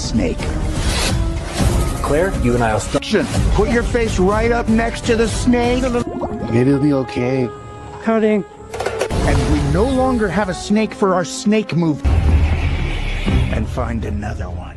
snake. Claire, you and I'll start. Put your face right up next to the snake. It'll be okay. Cutting. And we no longer have a snake for our snake movie. And find another one.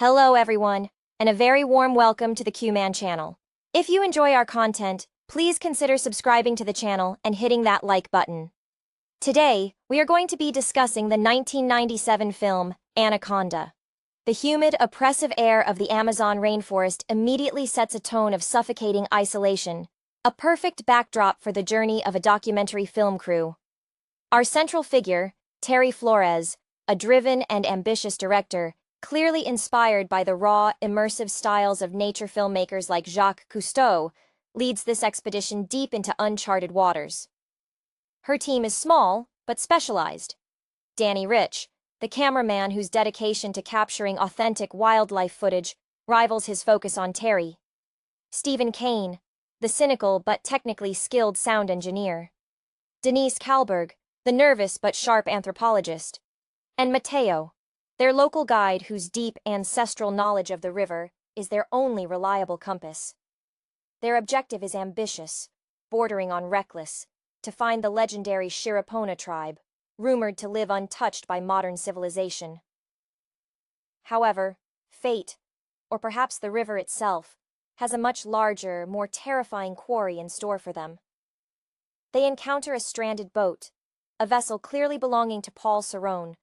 Hello everyone, and a very warm welcome to the Q-Man channel. If you enjoy our content, please consider subscribing to the channel and hitting that like button. Today, we are going to be discussing the 1997 film, Anaconda. The humid, oppressive air of the Amazon rainforest immediately sets a tone of suffocating isolation, a perfect backdrop for the journey of a documentary film crew. Our central figure, Terry Flores, a driven and ambitious director, clearly inspired by the raw, immersive styles of nature filmmakers like Jacques Cousteau, leads this expedition deep into uncharted waters. Her team is small, but specialized. Danny Rich, the cameraman whose dedication to capturing authentic wildlife footage rivals his focus on Terry. Stephen Kane, the cynical but technically skilled sound engineer. Denise Kalberg, the nervous but sharp anthropologist. And Mateo, their local guide whose deep ancestral knowledge of the river is their only reliable compass. Their objective is ambitious, bordering on reckless, to find the legendary Shirapona tribe, rumored to live untouched by modern civilization. However, fate, or perhaps the river itself, has a much larger, more terrifying quarry in store for them. They encounter a stranded boat, a vessel clearly belonging to Paul Cerrone,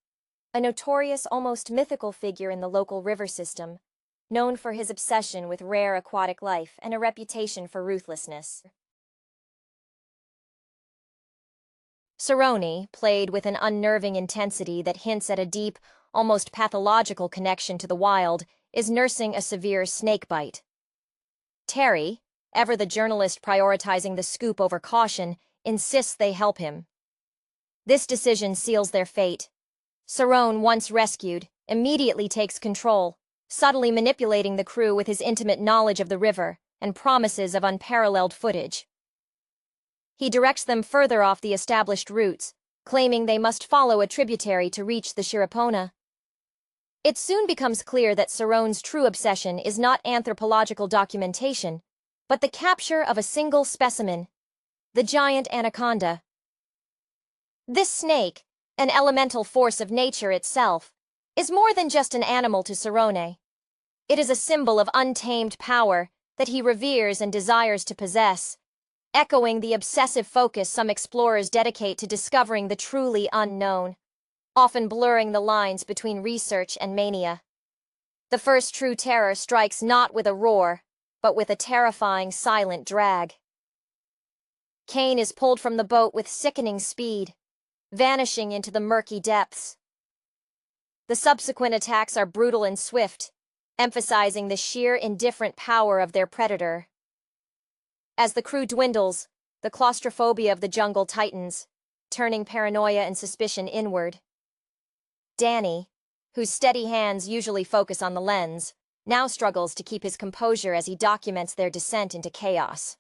a notorious, almost mythical figure in the local river system, known for his obsession with rare aquatic life and a reputation for ruthlessness. Cerrone, played with an unnerving intensity that hints at a deep, almost pathological connection to the wild, is nursing a severe snake bite. Terry, ever the journalist prioritizing the scoop over caution, insists they help him. This decision seals their fate. Cerrone, once rescued, immediately takes control, subtly manipulating the crew with his intimate knowledge of the river and promises of unparalleled footage. He directs them further off the established routes, claiming they must follow a tributary to reach the Shirapona. It soon becomes clear that Cerrone's true obsession is not anthropological documentation, but the capture of a single specimen, the giant Anaconda. This snake, an elemental force of nature itself, is more than just an animal to Cerrone. It is a symbol of untamed power that he reveres and desires to possess, echoing the obsessive focus some explorers dedicate to discovering the truly unknown. often blurring the lines between research and mania. The first true terror strikes not with a roar, but with a terrifying silent drag. Kane is pulled from the boat with sickening speed, vanishing into the murky depths. The subsequent attacks are brutal and swift, emphasizing the sheer indifferent power of their predator. As the crew dwindles, the claustrophobia of the jungle tightens, turning paranoia and suspicion inward. Danny, whose steady hands usually focus on the lens, now struggles to keep his composure as he documents their descent into chaos.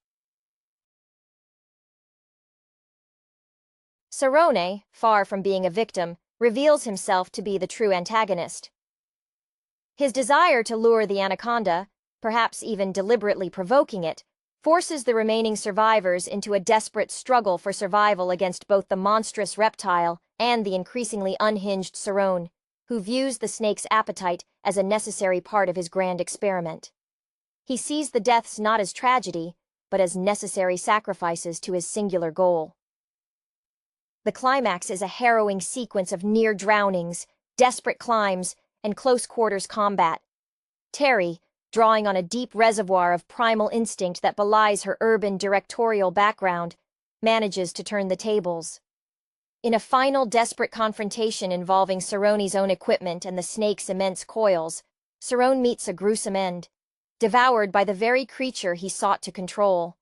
Cerrone, far from being a victim, reveals himself to be the true antagonist. His desire to lure the Anaconda, perhaps even deliberately provoking it, forces the remaining survivors into a desperate struggle for survival against both the monstrous reptile and the increasingly unhinged Cerrone, who views the snake's appetite as a necessary part of his grand experiment. He sees the deaths not as tragedy, but as necessary sacrifices to his singular goal. The climax is a harrowing sequence of near drownings, desperate climbs, and close-quarters combat. Terry, drawing on a deep reservoir of primal instinct that belies her urban directorial background, manages to turn the tables. In a final desperate confrontation involving Cerrone's own equipment and the snake's immense coils, Cerrone meets a gruesome end, devoured by the very creature he sought to control.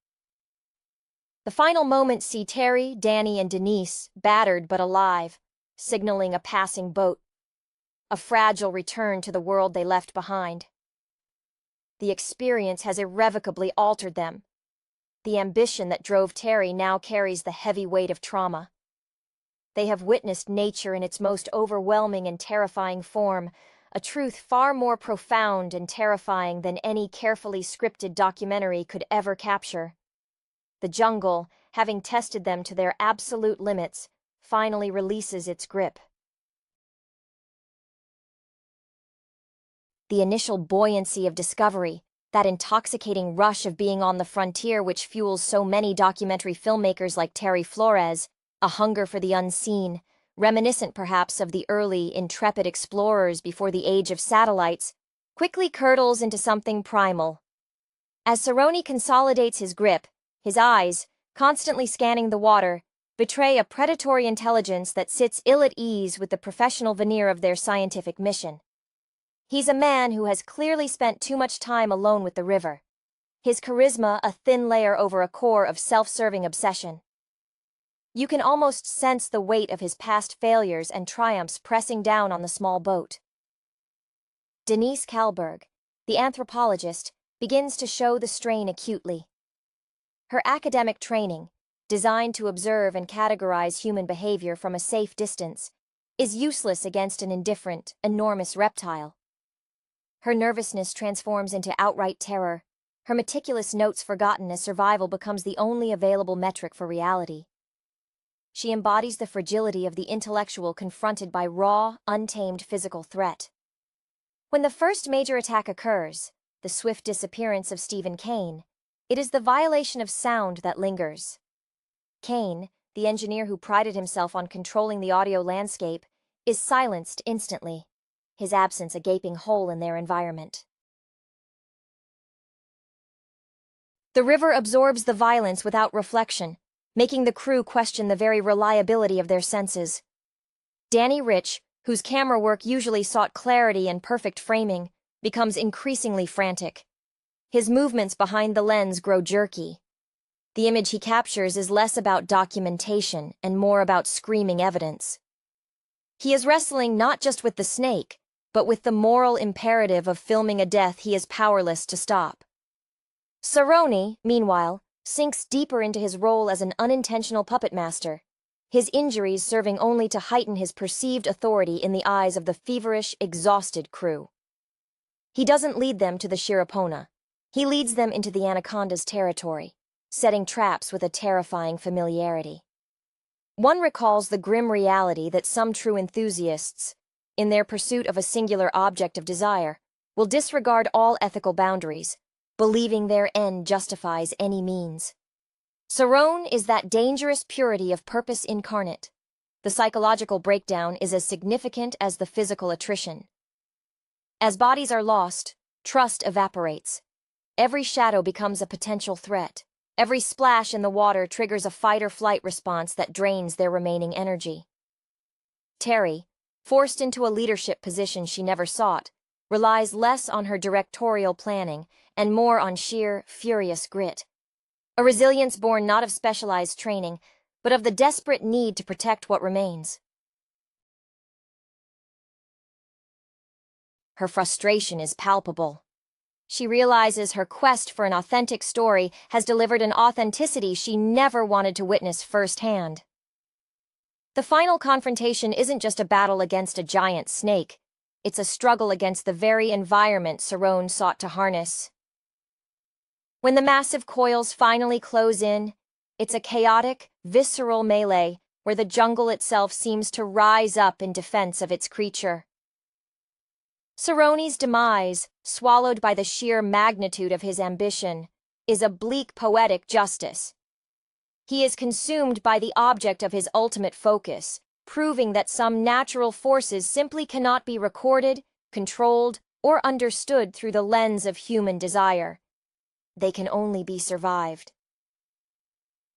The final moments see Terry, Danny, and Denise battered but alive, signaling a passing boat, a fragile return to the world they left behind. The experience has irrevocably altered them. The ambition that drove Terry now carries the heavy weight of trauma. They have witnessed nature in its most overwhelming and terrifying form, a truth far more profound and terrifying than any carefully scripted documentary could ever capture. The jungle, having tested them to their absolute limits, finally releases its grip. The initial buoyancy of discovery, that intoxicating rush of being on the frontier which fuels so many documentary filmmakers like Terry Flores, a hunger for the unseen, reminiscent perhaps of the early, intrepid explorers before the age of satellites, quickly curdles into something primal. As Cerrone consolidates his grip, his eyes, constantly scanning the water, betray a predatory intelligence that sits ill at ease with the professional veneer of their scientific mission. He's a man who has clearly spent too much time alone with the river, his charisma a thin layer over a core of self-serving obsession. You can almost sense the weight of his past failures and triumphs pressing down on the small boat. Denise Kalberg, the anthropologist, begins to show the strain acutely. Her academic training, designed to observe and categorize human behavior from a safe distance, is useless against an indifferent, enormous reptile. Her nervousness transforms into outright terror, her meticulous notes forgotten as survival becomes the only available metric for reality. She embodies the fragility of the intellectual confronted by raw, untamed physical threat. When the first major attack occurs, the swift disappearance of Stephen Kane, it is the violation of sound that lingers. Kane, the engineer who prided himself on controlling the audio landscape, is silenced instantly, his absence a gaping hole in their environment. The river absorbs the violence without reflection, making the crew question the very reliability of their senses. Danny Rich, whose camera work usually sought clarity and perfect framing, becomes increasingly frantic. His movements behind the lens grow jerky. The image he captures is less about documentation and more about screaming evidence. He is wrestling not just with the snake, but with the moral imperative of filming a death he is powerless to stop. Cerrone, meanwhile, sinks deeper into his role as an unintentional puppet master, his injuries serving only to heighten his perceived authority in the eyes of the feverish, exhausted crew. He doesn't lead them to the Shirapona. He leads them into the Anaconda's territory, setting traps with a terrifying familiarity. One recalls the grim reality that some true enthusiasts, in their pursuit of a singular object of desire, will disregard all ethical boundaries, believing their end justifies any means. Cerrone is that dangerous purity of purpose incarnate, the psychological breakdown is as significant as the physical attrition. As bodies are lost, trust evaporates. Every shadow becomes a potential threat. Every splash in the water triggers a fight-or-flight response that drains their remaining energy. Terry, forced into a leadership position she never sought, relies less on her directorial planning and more on sheer, furious grit. A resilience born not of specialized training, but of the desperate need to protect what remains. Her frustration is palpable. She realizes her quest for an authentic story has delivered an authenticity she never wanted to witness firsthand. The final confrontation isn't just a battle against a giant snake. It's a struggle against the very environment Zahn sought to harness. When the massive coils finally close in, it's a chaotic, visceral melee where the jungle itself seems to rise up in defense of its creature. Zahn's demise, swallowed by the sheer magnitude of his ambition, is a bleak poetic justice. He is consumed by the object of his ultimate focus, proving that some natural forces simply cannot be recorded, controlled, or understood through the lens of human desire. They can only be survived.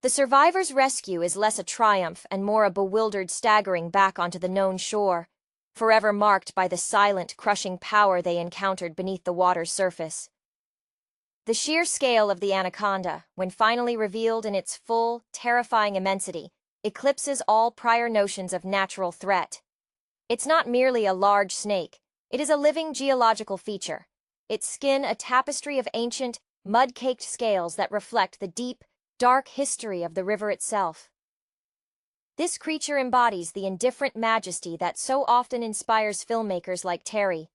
The survivor's rescue is less a triumph and more a bewildered staggering back onto the known shore, forever marked by the silent, crushing power they encountered beneath the water's surface. The sheer scale of the Anaconda, when finally revealed in its full, terrifying immensity, eclipses all prior notions of natural threat. It's not merely a large snake, it is a living geological feature, its skin a tapestry of ancient, mud-caked scales that reflect the deep, dark history of the river itself. This creature embodies the indifferent majesty that so often inspires filmmakers like Terry,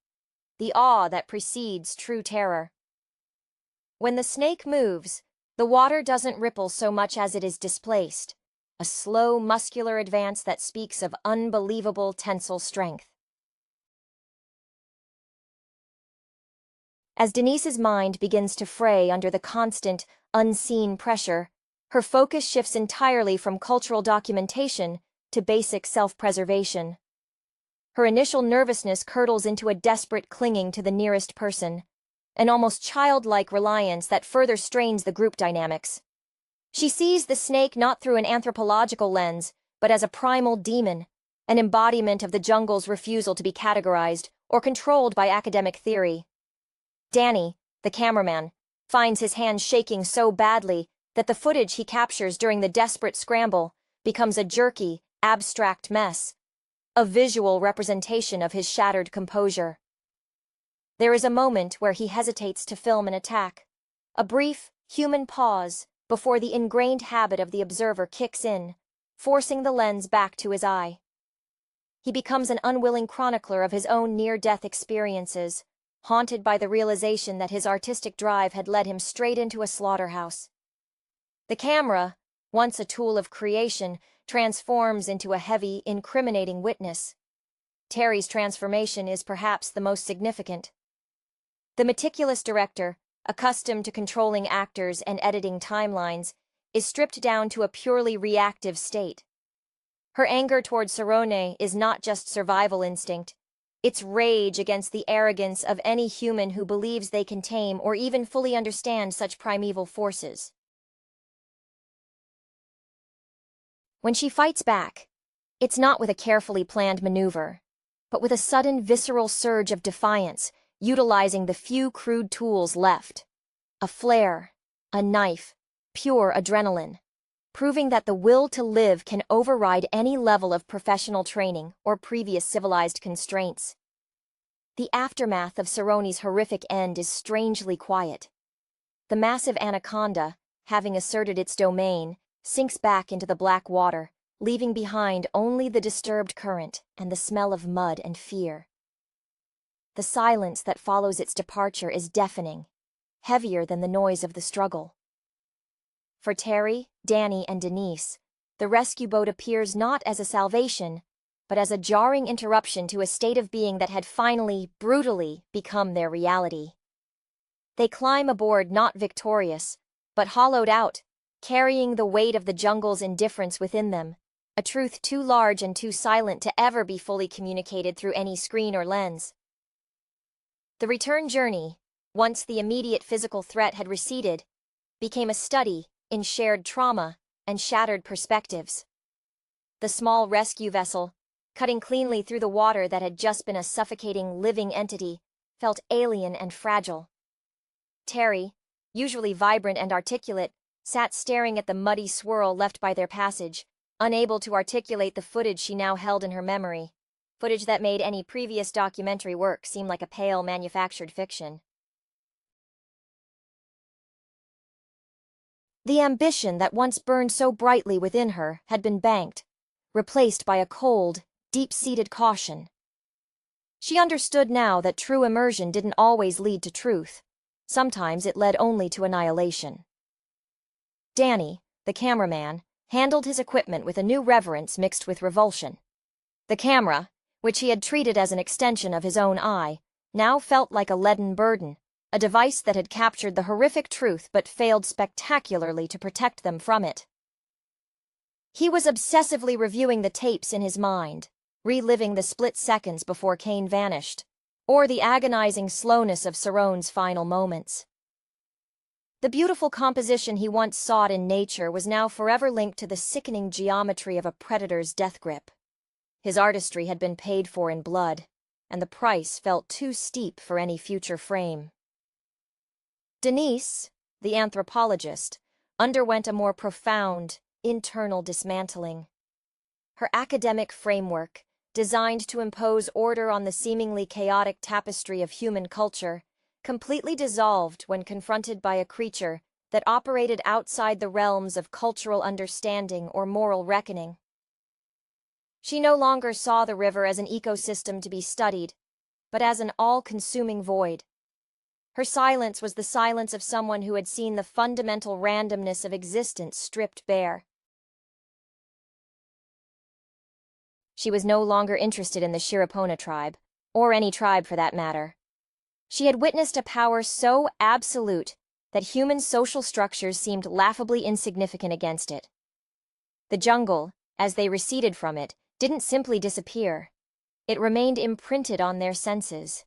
the awe that precedes true terror. When the snake moves, the water doesn't ripple so much as it is displaced, a slow, muscular advance that speaks of unbelievable tensile strength. As Denise's mind begins to fray under the constant, unseen pressure, her focus shifts entirely from cultural documentation to basic self-preservation. Her initial nervousness curdles into a desperate clinging to the nearest person, an almost childlike reliance that further strains the group dynamics. She sees the snake not through an anthropological lens, but as a primal demon, an embodiment of the jungle's refusal to be categorized or controlled by academic theory. Danny, the cameraman, finds his hands shaking so badly that the footage he captures during the desperate scramble becomes a jerky, abstract mess, a visual representation of his shattered composure. There is a moment where he hesitates to film an attack, a brief, human pause before the ingrained habit of the observer kicks in, forcing the lens back to his eye. He becomes an unwilling chronicler of his own near-death experiences, haunted by the realization that his artistic drive had led him straight into a slaughterhouse. The camera, once a tool of creation, transforms into a heavy, incriminating witness. Terry's transformation is perhaps the most significant. The meticulous director, accustomed to controlling actors and editing timelines, is stripped down to a purely reactive state. Her anger toward Zahn is not just survival instinct, it's rage against the arrogance of any human who believes they can tame or even fully understand such primeval forces. When she fights back, it's not with a carefully planned maneuver, but with a sudden visceral surge of defiance, utilizing the few crude tools left. A flare, a knife, pure adrenaline, proving that the will to live can override any level of professional training or previous civilized constraints. The aftermath of Zahn's horrific end is strangely quiet. The massive Anaconda, having asserted its domain, sinks back into the black water, leaving behind only the disturbed current and the smell of mud and fear. The silence that follows its departure is deafening, heavier than the noise of the struggle. For Terry, Danny, and Denise, the rescue boat appears not as a salvation, but as a jarring interruption to a state of being that had finally, brutally, become their reality. They climb aboard not victorious, but hollowed out, carrying the weight of the jungle's indifference within them, a truth too large and too silent to ever be fully communicated through any screen or lens. The return journey, once the immediate physical threat had receded, became a study in shared trauma and shattered perspectives. The small rescue vessel, cutting cleanly through the water that had just been a suffocating living entity, felt alien and fragile. Terry, usually vibrant and articulate, sat staring at the muddy swirl left by their passage, unable to articulate the footage she now held in her memory, footage that made any previous documentary work seem like a pale manufactured fiction. The ambition that once burned so brightly within her had been banked, replaced by a cold, deep-seated caution. She understood now that true immersion didn't always lead to truth. Sometimes it led only to annihilation. Danny, the cameraman, handled his equipment with a new reverence mixed with revulsion. The camera, which he had treated as an extension of his own eye, now felt like a leaden burden, a device that had captured the horrific truth but failed spectacularly to protect them from it. He was obsessively reviewing the tapes in his mind, reliving the split seconds before Kane vanished, or the agonizing slowness of Sarone's final moments. The beautiful composition he once sought in nature was now forever linked to the sickening geometry of a predator's death grip. His artistry had been paid for in blood, and the price felt too steep for any future frame. Denise, the anthropologist, underwent a more profound, internal dismantling. Her academic framework, designed to impose order on the seemingly chaotic tapestry of human culture, completely dissolved when confronted by a creature that operated outside the realms of cultural understanding or moral reckoning. She no longer saw the river as an ecosystem to be studied, but as an all-consuming void. Her silence was the silence of someone who had seen the fundamental randomness of existence stripped bare. She was no longer interested in the Shirapona tribe, or any tribe for that matter. She had witnessed a power so absolute that human social structures seemed laughably insignificant against it. The jungle, as they receded from it, didn't simply disappear. It remained imprinted on their senses.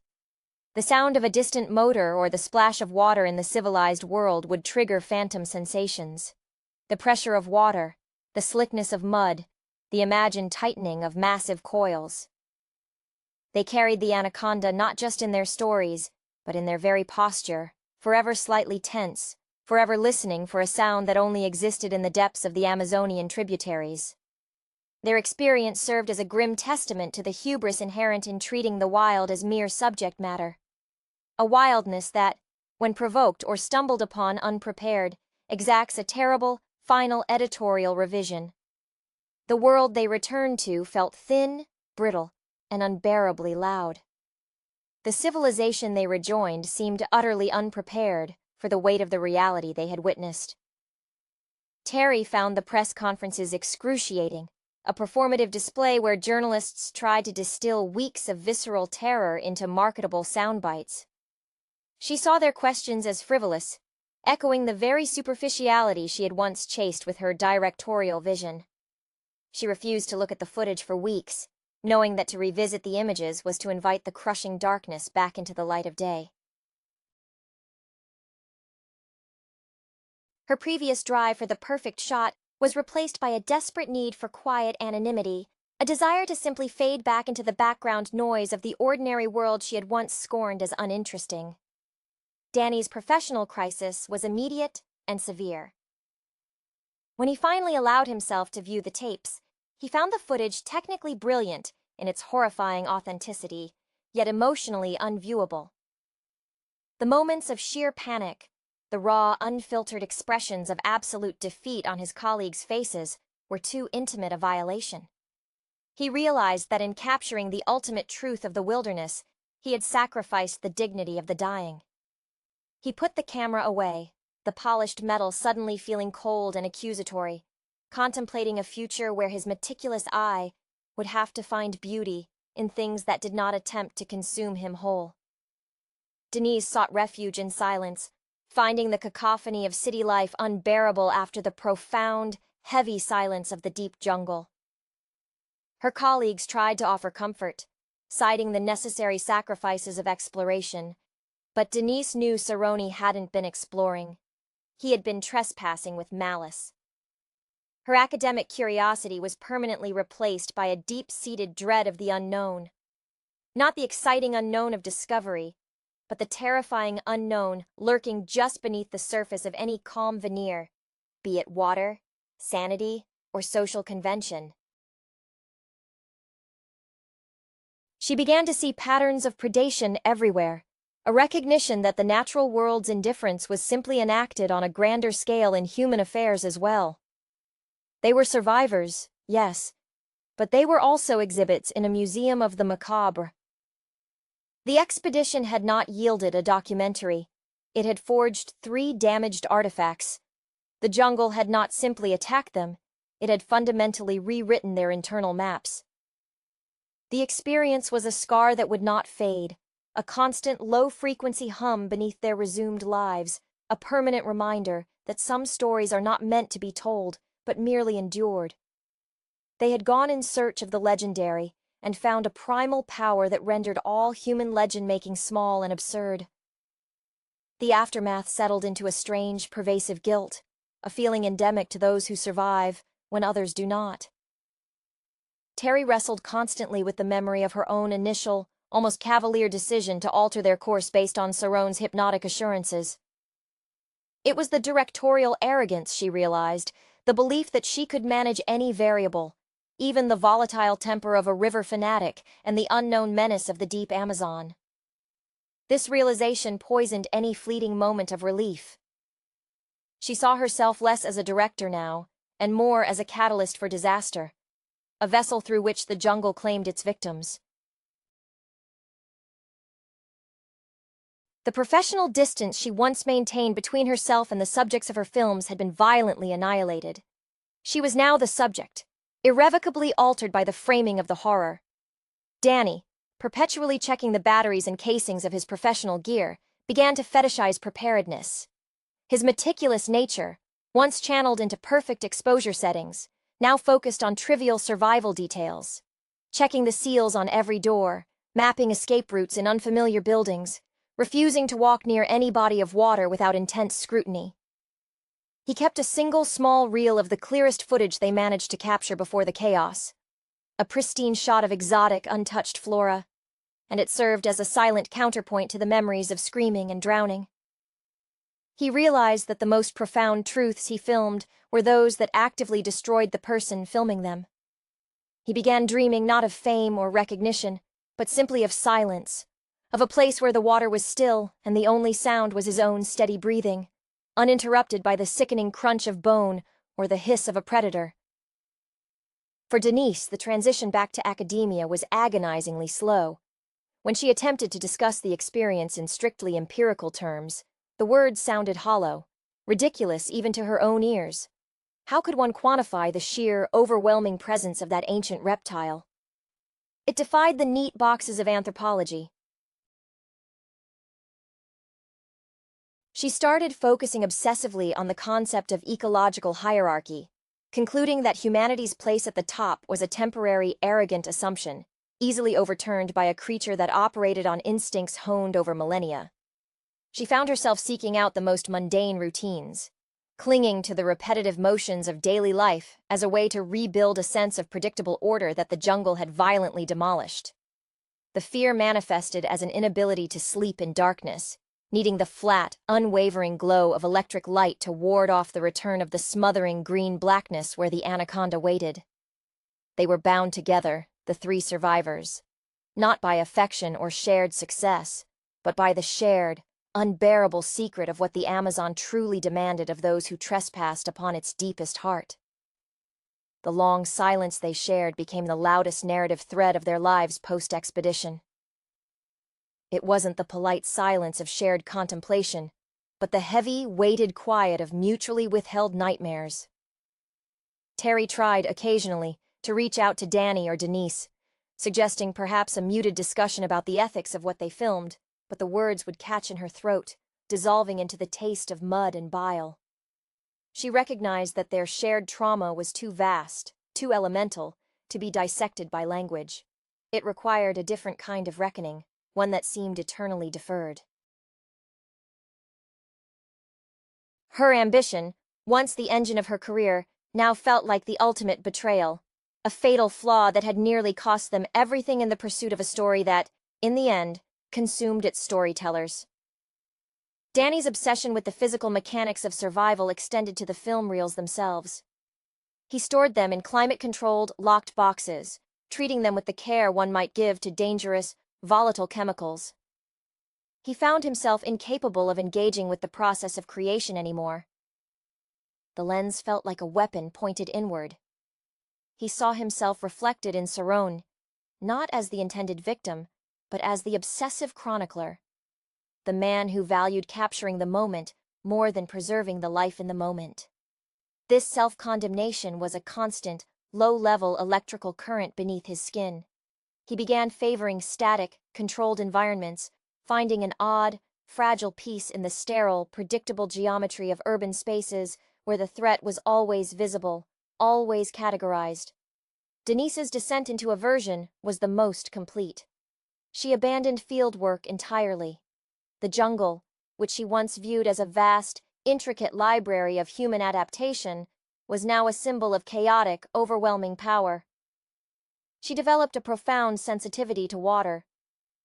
The sound of a distant motor or the splash of water in the civilized world would trigger phantom sensations. The pressure of water, the slickness of mud, the imagined tightening of massive coils. They carried the Anaconda not just in their stories, but in their very posture, forever slightly tense, forever listening for a sound that only existed in the depths of the Amazonian tributaries. Their experience served as a grim testament to the hubris inherent in treating the wild as mere subject matter. A wildness that, when provoked or stumbled upon unprepared, exacts a terrible, final editorial revision. The world they returned to felt thin, brittle, and unbearably loud. The civilization they rejoined seemed utterly unprepared for the weight of the reality they had witnessed. Terry found the press conferences excruciating, a performative display where journalists tried to distill weeks of visceral terror into marketable soundbites. She saw their questions as frivolous, echoing the very superficiality she had once chased with her directorial vision. She refused to look at the footage for weeks, knowing that to revisit the images was to invite the crushing darkness back into the light of day. Her previous drive for the perfect shot was replaced by a desperate need for quiet anonymity, a desire to simply fade back into the background noise of the ordinary world she had once scorned as uninteresting. Danny's professional crisis was immediate and severe. When he finally allowed himself to view the tapes, he found the footage technically brilliant in its horrifying authenticity, yet emotionally unviewable. The moments of sheer panic, the raw, unfiltered expressions of absolute defeat on his colleagues' faces, were too intimate a violation. He realized that in capturing the ultimate truth of the wilderness, he had sacrificed the dignity of the dying. He put the camera away, the polished metal suddenly feeling cold and accusatory, contemplating a future where his meticulous eye would have to find beauty in things that did not attempt to consume him whole. Denise sought refuge in silence, finding the cacophony of city life unbearable after the profound, heavy silence of the deep jungle. Her colleagues tried to offer comfort, citing the necessary sacrifices of exploration, but Denise knew Saroni hadn't been exploring. He had been trespassing with malice. Her academic curiosity was permanently replaced by a deep-seated dread of the unknown. Not the exciting unknown of discovery, but the terrifying unknown lurking just beneath the surface of any calm veneer, be it water, sanity, or social convention. She began to see patterns of predation everywhere, a recognition that the natural world's indifference was simply enacted on a grander scale in human affairs as well. They were survivors, yes, but they were also exhibits in a museum of the macabre. The expedition had not yielded a documentary. It had forged 3 damaged artifacts. The jungle had not simply attacked them, it had fundamentally rewritten their internal maps. The experience was a scar that would not fade, a constant low-frequency hum beneath their resumed lives, a permanent reminder that some stories are not meant to be told, but merely endured. They had gone in search of the legendary, and found a primal power that rendered all human legend-making small and absurd. The aftermath settled into a strange, pervasive guilt, a feeling endemic to those who survive when others do not. Terry wrestled constantly with the memory of her own initial, almost cavalier decision to alter their course based on Sarone's hypnotic assurances. It was the directorial arrogance, she realized, the belief that she could manage any variable, even the volatile temper of a river fanatic and the unknown menace of the deep Amazon. This realization poisoned any fleeting moment of relief. She saw herself less as a director now, and more as a catalyst for disaster, a vessel through which the jungle claimed its victims. The professional distance she once maintained between herself and the subjects of her films had been violently annihilated. She was now the subject, irrevocably altered by the framing of the horror. Danny, perpetually checking the batteries and casings of his professional gear, began to fetishize preparedness. His meticulous nature, once channeled into perfect exposure settings, now focused on trivial survival details, checking the seals on every door, mapping escape routes in unfamiliar buildings, refusing to walk near any body of water without intense scrutiny. He kept a single small reel of the clearest footage they managed to capture before the chaos, a pristine shot of exotic, untouched flora, and it served as a silent counterpoint to the memories of screaming and drowning. He realized that the most profound truths he filmed were those that actively destroyed the person filming them. He began dreaming not of fame or recognition, but simply of silence, of a place where the water was still and the only sound was his own steady breathing, uninterrupted by the sickening crunch of bone or the hiss of a predator. For Denise, the transition back to academia was agonizingly slow. When she attempted to discuss the experience in strictly empirical terms, the words sounded hollow, ridiculous even to her own ears. How could one quantify the sheer, overwhelming presence of that ancient reptile? It defied the neat boxes of anthropology. She started focusing obsessively on the concept of ecological hierarchy, concluding that humanity's place at the top was a temporary, arrogant assumption, easily overturned by a creature that operated on instincts honed over millennia. She found herself seeking out the most mundane routines, clinging to the repetitive motions of daily life as a way to rebuild a sense of predictable order that the jungle had violently demolished. The fear manifested as an inability to sleep in darkness, needing the flat, unwavering glow of electric light to ward off the return of the smothering green blackness where the Anaconda waited. They were bound together, the 3 survivors, not by affection or shared success, but by the shared, unbearable secret of what the Amazon truly demanded of those who trespassed upon its deepest heart. The long silence they shared became the loudest narrative thread of their lives post-expedition. It wasn't the polite silence of shared contemplation, but the heavy, weighted quiet of mutually withheld nightmares. Terry tried, occasionally, to reach out to Danny or Denise, suggesting perhaps a muted discussion about the ethics of what they filmed, but the words would catch in her throat, dissolving into the taste of mud and bile. She recognized that their shared trauma was too vast, too elemental, to be dissected by language. It required a different kind of reckoning, one that seemed eternally deferred. Her ambition, once the engine of her career, now felt like the ultimate betrayal, a fatal flaw that had nearly cost them everything in the pursuit of a story that, in the end, consumed its storytellers. Danny's obsession with the physical mechanics of survival extended to the film reels themselves. He stored them in climate-controlled, locked boxes, treating them with the care one might give to dangerous, volatile chemicals. He found himself incapable of engaging with the process of creation anymore. The lens felt like a weapon pointed inward. He saw himself reflected in Saron, not as the intended victim, but as the obsessive chronicler, the man who valued capturing the moment more than preserving the life in the moment. This self-condemnation was a constant, low-level electrical current beneath his skin. He began favoring static, controlled environments, finding an odd, fragile peace in the sterile, predictable geometry of urban spaces where the threat was always visible, always categorized. Denise's descent into aversion was the most complete. She abandoned field work entirely. The jungle, which she once viewed as a vast, intricate library of human adaptation, was now a symbol of chaotic, overwhelming power. She developed a profound sensitivity to water.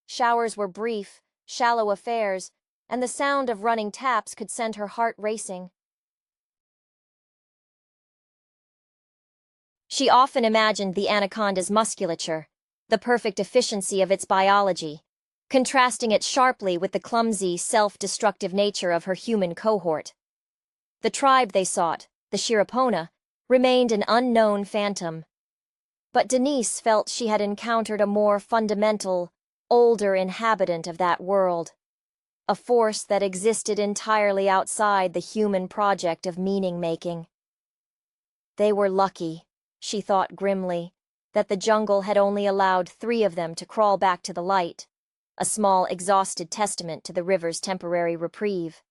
Showers were brief, shallow affairs, and the sound of running taps could send her heart racing. She often imagined the anaconda's musculature, the perfect efficiency of its biology, contrasting it sharply with the clumsy, self-destructive nature of her human cohort. The tribe they sought, the Shirapona, remained an unknown phantom. But Denise felt she had encountered a more fundamental, older inhabitant of that world, a force that existed entirely outside the human project of meaning-making. They were lucky, she thought grimly, that the jungle had only allowed 3 of them to crawl back to the light, a small, exhausted testament to the river's temporary reprieve.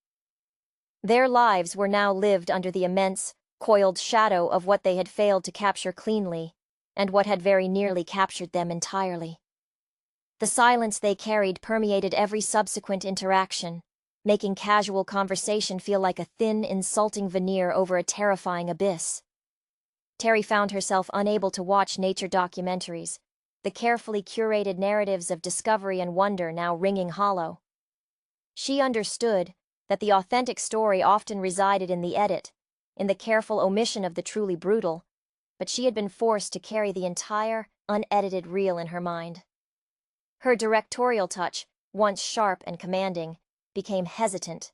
Their lives were now lived under the immense, coiled shadow of what they had failed to capture cleanly, and what had very nearly captured them entirely. The silence they carried permeated every subsequent interaction, making casual conversation feel like a thin, insulting veneer over a terrifying abyss. Terry found herself unable to watch nature documentaries, the carefully curated narratives of discovery and wonder now ringing hollow. She understood that the authentic story often resided in the edit, in the careful omission of the truly brutal, but she had been forced to carry the entire, unedited reel in her mind. Her directorial touch, once sharp and commanding, became hesitant,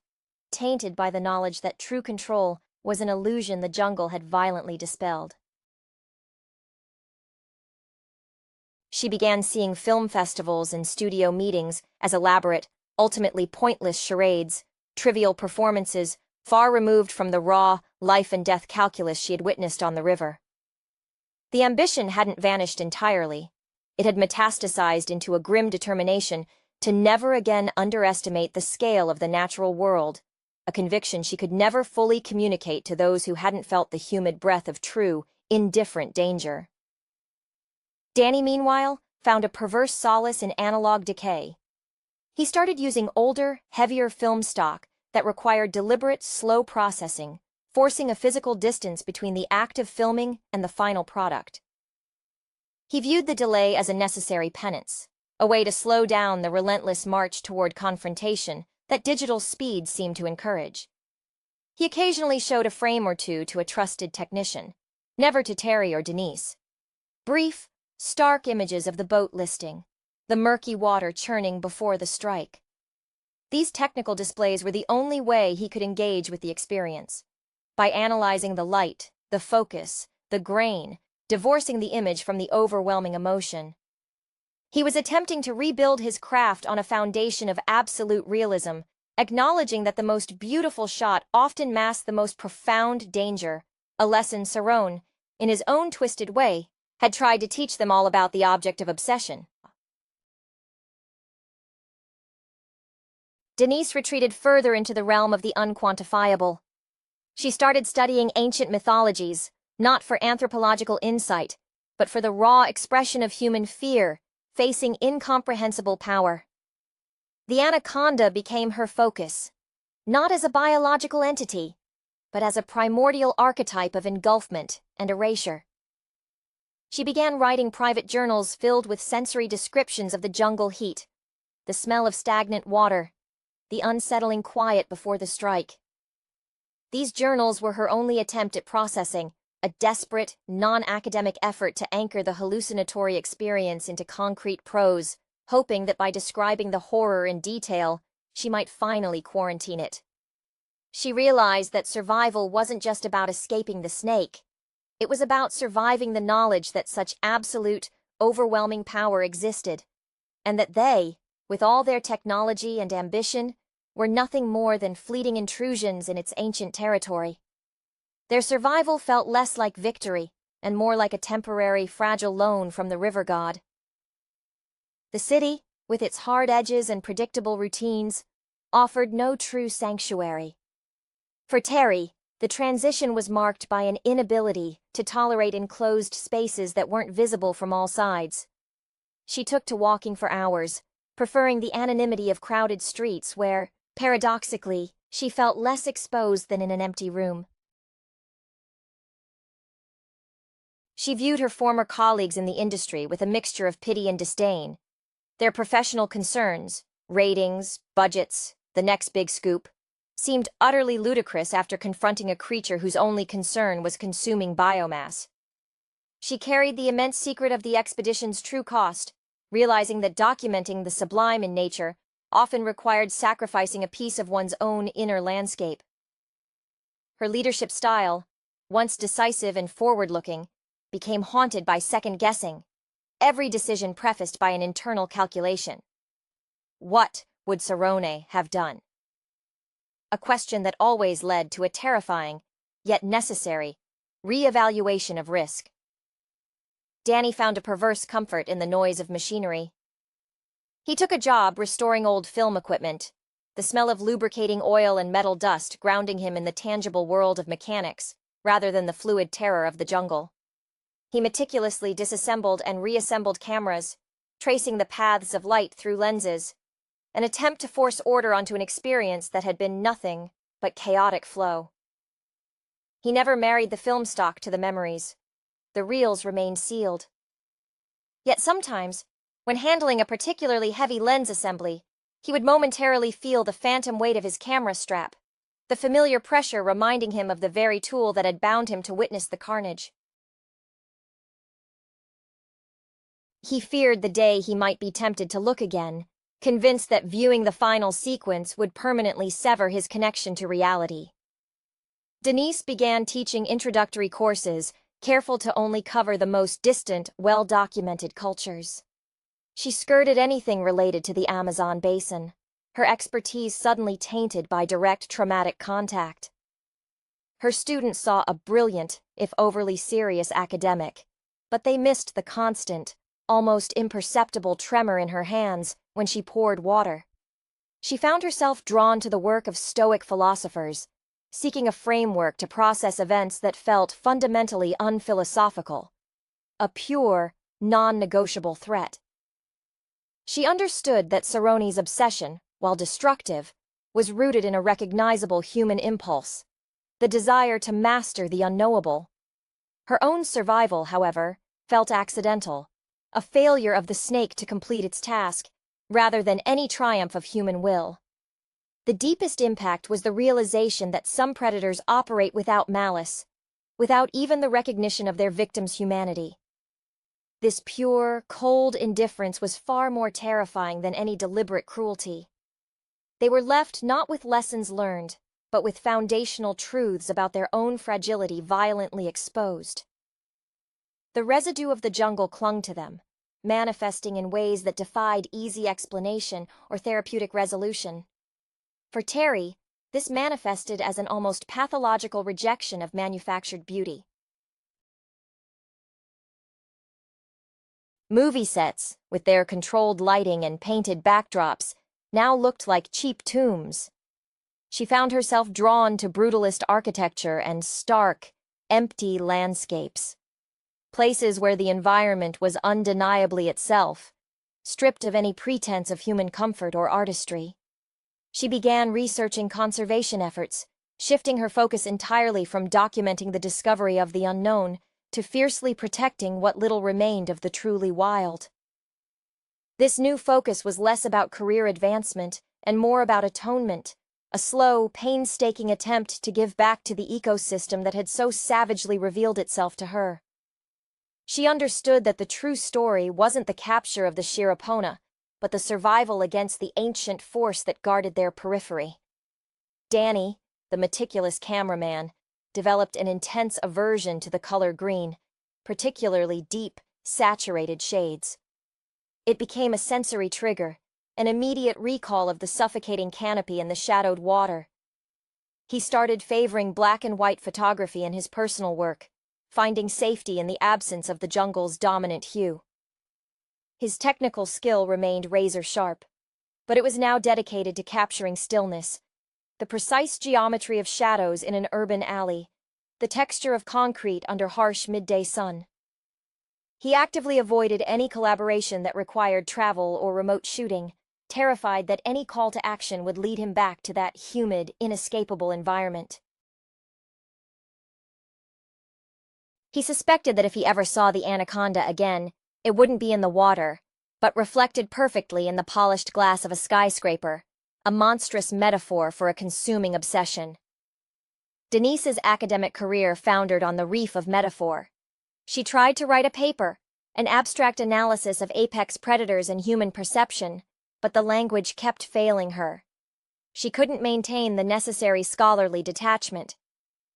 tainted by the knowledge that true control was an illusion the jungle had violently dispelled. She began seeing film festivals and studio meetings as elaborate, ultimately pointless charades, trivial performances far removed from the raw, life-and-death calculus she had witnessed on the river. The ambition hadn't vanished entirely. It had metastasized into a grim determination to never again underestimate the scale of the natural world, a conviction she could never fully communicate to those who hadn't felt the humid breath of true, indifferent danger. Danny, meanwhile, found a perverse solace in analog decay. He started using older, heavier film stock that required deliberate, slow processing, forcing a physical distance between the act of filming and the final product. He viewed the delay as a necessary penance, a way to slow down the relentless march toward confrontation that digital speed seemed to encourage. He occasionally showed a frame or two to a trusted technician, never to Terry or Denise. Brief, stark images of the boat listing, the murky water churning before the strike. These technical displays were the only way he could engage with the experience, by analyzing the light, the focus, the grain, divorcing the image from the overwhelming emotion. He was attempting to rebuild his craft on a foundation of absolute realism, acknowledging that the most beautiful shot often masked the most profound danger, a lesson Saron, in his own twisted way, had tried to teach them all about the object of obsession. Denise retreated further into the realm of the unquantifiable. She started studying ancient mythologies, not for anthropological insight, but for the raw expression of human fear, facing incomprehensible power. The Anaconda became her focus, not as a biological entity, but as a primordial archetype of engulfment and erasure. She began writing private journals filled with sensory descriptions of the jungle heat, the smell of stagnant water, the unsettling quiet before the strike. These journals were her only attempt at processing, a desperate, non-academic effort to anchor the hallucinatory experience into concrete prose, hoping that by describing the horror in detail, she might finally quarantine it. She realized that survival wasn't just about escaping the snake. It was about surviving the knowledge that such absolute, overwhelming power existed, and that they, with all their technology and ambition, were nothing more than fleeting intrusions in its ancient territory. Their survival felt less like victory and more like a temporary, fragile loan from the river god. The city, with its hard edges and predictable routines, offered no true sanctuary. For Terry, the transition was marked by an inability to tolerate enclosed spaces that weren't visible from all sides. She took to walking for hours, preferring the anonymity of crowded streets where, paradoxically, she felt less exposed than in an empty room. She viewed her former colleagues in the industry with a mixture of pity and disdain. Their professional concerns, ratings, budgets, the next big scoop, seemed utterly ludicrous after confronting a creature whose only concern was consuming biomass. She carried the immense secret of the expedition's true cost, realizing that documenting the sublime in nature often required sacrificing a piece of one's own inner landscape. Her leadership style, once decisive and forward-looking, became haunted by second-guessing, every decision prefaced by an internal calculation. What would Sarone have done? A question that always led to a terrifying, yet necessary, re-evaluation of risk. Danny found a perverse comfort in the noise of machinery. He took a job restoring old film equipment, the smell of lubricating oil and metal dust grounding him in the tangible world of mechanics, rather than the fluid terror of the jungle. He meticulously disassembled and reassembled cameras, tracing the paths of light through lenses, an attempt to force order onto an experience that had been nothing but chaotic flow. He never married the film stock to the memories. The reels remained sealed. Yet sometimes, when handling a particularly heavy lens assembly, he would momentarily feel the phantom weight of his camera strap, the familiar pressure reminding him of the very tool that had bound him to witness the carnage. He feared the day he might be tempted to look again, convinced that viewing the final sequence would permanently sever his connection to reality. Denise began teaching introductory courses, careful to only cover the most distant, well-documented cultures. She skirted anything related to the Amazon basin, her expertise suddenly tainted by direct traumatic contact. Her students saw a brilliant, if overly serious academic, but they missed the constant, almost imperceptible tremor in her hands when she poured water. She found herself drawn to the work of Stoic philosophers, seeking a framework to process events that felt fundamentally unphilosophical, a pure, non-negotiable threat. She understood that Sarone's obsession, while destructive, was rooted in a recognizable human impulse, the desire to master the unknowable. Her own survival, however, felt accidental, a failure of the snake to complete its task, rather than any triumph of human will. The deepest impact was the realization that some predators operate without malice, without even the recognition of their victims' humanity. This pure, cold indifference was far more terrifying than any deliberate cruelty. They were left not with lessons learned, but with foundational truths about their own fragility violently exposed. The residue of the jungle clung to them, manifesting in ways that defied easy explanation or therapeutic resolution. For Terry, this manifested as an almost pathological rejection of manufactured beauty. Movie sets, with their controlled lighting and painted backdrops, now looked like cheap tombs. She found herself drawn to brutalist architecture and stark, empty landscapes. places where the environment was undeniably itself, stripped of any pretense of human comfort or artistry. She began researching conservation efforts, shifting her focus entirely from documenting the discovery of the unknown to fiercely protecting what little remained of the truly wild. This new focus was less about career advancement and more about atonement, a slow, painstaking attempt to give back to the ecosystem that had so savagely revealed itself to her. She understood that the true story wasn't the capture of the Shirapona, but the survival against the ancient force that guarded their periphery. Danny, the meticulous cameraman, developed an intense aversion to the color green, particularly deep, saturated shades. It became a sensory trigger, an immediate recall of the suffocating canopy and the shadowed water. He started favoring black and white photography in his personal work, finding safety in the absence of the jungle's dominant hue. His technical skill remained razor-sharp, but it was now dedicated to capturing stillness, the precise geometry of shadows in an urban alley, the texture of concrete under harsh midday sun. He actively avoided any collaboration that required travel or remote shooting, terrified that any call to action would lead him back to that humid, inescapable environment. He suspected that if he ever saw the Anaconda again, it wouldn't be in the water, but reflected perfectly in the polished glass of a skyscraper, a monstrous metaphor for a consuming obsession. Denise's academic career foundered on the reef of metaphor. She tried to write a paper, an abstract analysis of apex predators and human perception, but the language kept failing her. She couldn't maintain the necessary scholarly detachment.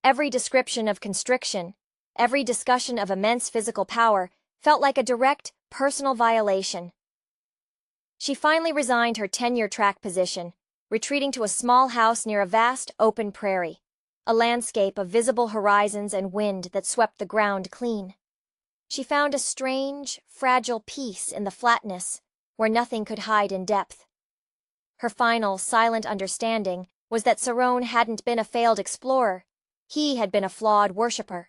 Every description of constriction, every discussion of immense physical power felt like a direct, personal violation. She finally resigned her tenure-track position, retreating to a small house near a vast, open prairie, a landscape of visible horizons and wind that swept the ground clean. She found a strange, fragile peace in the flatness, where nothing could hide in depth. Her final, silent understanding was that Cerrone hadn't been a failed explorer, he had been a flawed worshipper.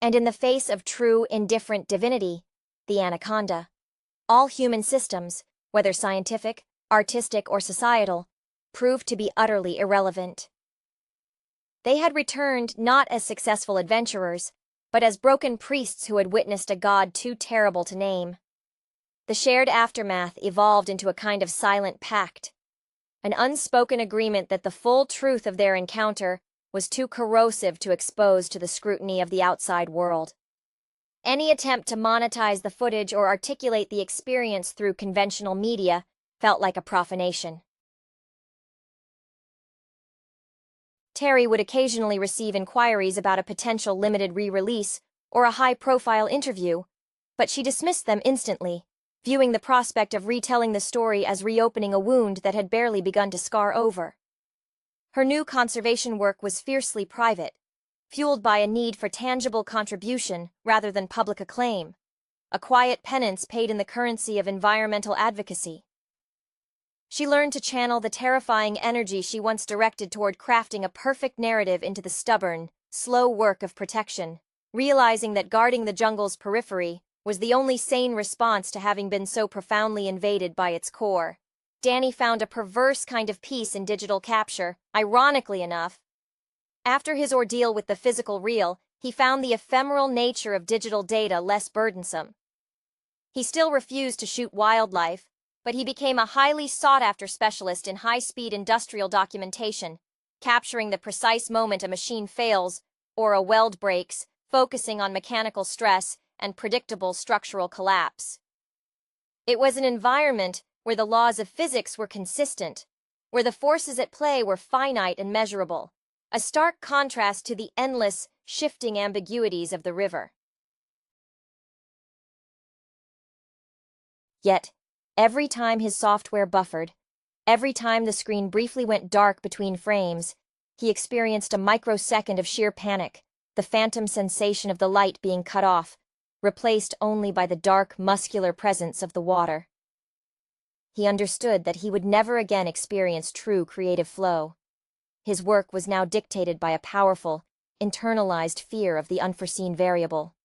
And in the face of true, indifferent divinity, the Anaconda, all human systems, whether scientific, artistic, or societal, proved to be utterly irrelevant. They had returned not as successful adventurers, but as broken priests who had witnessed a god too terrible to name. The shared aftermath evolved into a kind of silent pact, an unspoken agreement that the full truth of their encounter was too corrosive to expose to the scrutiny of the outside world. Any attempt to monetize the footage or articulate the experience through conventional media felt like a profanation. Terry would occasionally receive inquiries about a potential limited re-release or a high-profile interview, but she dismissed them instantly, viewing the prospect of retelling the story as reopening a wound that had barely begun to scar over. Her new conservation work was fiercely private, fueled by a need for tangible contribution rather than public acclaim, a quiet penance paid in the currency of environmental advocacy. She learned to channel the terrifying energy she once directed toward crafting a perfect narrative into the stubborn, slow work of protection, realizing that guarding the jungle's periphery was the only sane response to having been so profoundly invaded by its core. Danny found a perverse kind of peace in digital capture, ironically enough. After his ordeal with the physical reel, he found the ephemeral nature of digital data less burdensome. He still refused to shoot wildlife, but he became a highly sought-after specialist in high-speed industrial documentation, capturing the precise moment a machine fails or a weld breaks, focusing on mechanical stress and predictable structural collapse. It was an environment where the laws of physics were consistent, where the forces at play were finite and measurable, a stark contrast to the endless, shifting ambiguities of the river. Yet, every time his software buffered, every time the screen briefly went dark between frames, he experienced a microsecond of sheer panic, the phantom sensation of the light being cut off, replaced only by the dark, muscular presence of the water. He understood that he would never again experience true creative flow. His work was now dictated by a powerful, internalized fear of the unforeseen variable.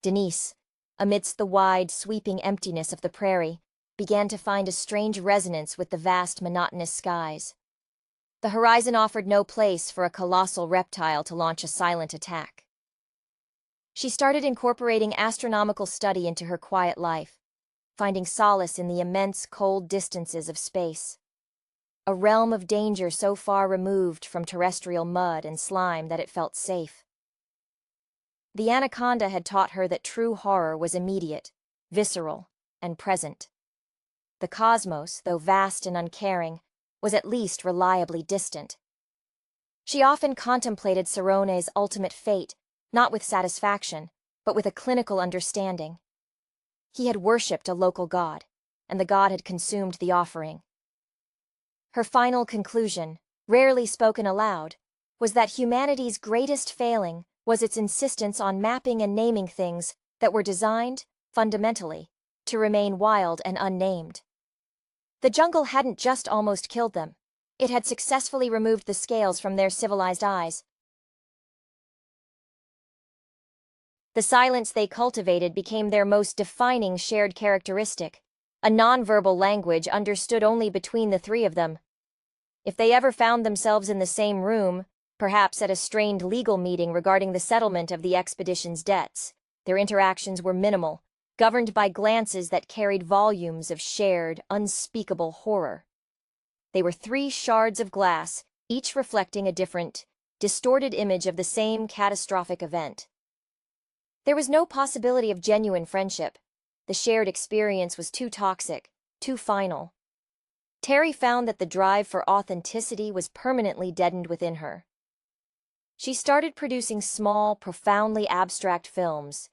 Denise, amidst the wide, sweeping emptiness of the prairie, began to find a strange resonance with the vast, monotonous skies. The horizon offered no place for a colossal reptile to launch a silent attack. She started incorporating astronomical study into her quiet life, finding solace in the immense, cold distances of space. A realm of danger so far removed from terrestrial mud and slime that it felt safe. The Anaconda had taught her that true horror was immediate, visceral, and present. The cosmos, though vast and uncaring, was at least reliably distant. She often contemplated Sarone's ultimate fate, not with satisfaction, but with a clinical understanding. He had worshipped a local god, and the god had consumed the offering. Her final conclusion, rarely spoken aloud, was that humanity's greatest failing was its insistence on mapping and naming things that were designed, fundamentally, to remain wild and unnamed. The jungle hadn't just almost killed them. It had successfully removed the scales from their civilized eyes. The silence they cultivated became their most defining shared characteristic, a nonverbal language understood only between the three of them. If they ever found themselves in the same room, perhaps at a strained legal meeting regarding the settlement of the expedition's debts, their interactions were minimal, governed by glances that carried volumes of shared, unspeakable horror. They were three shards of glass, each reflecting a different, distorted image of the same catastrophic event. There was no possibility of genuine friendship. The shared experience was too toxic, too final. Terry found that the drive for authenticity was permanently deadened within her. She started producing small, profoundly abstract films,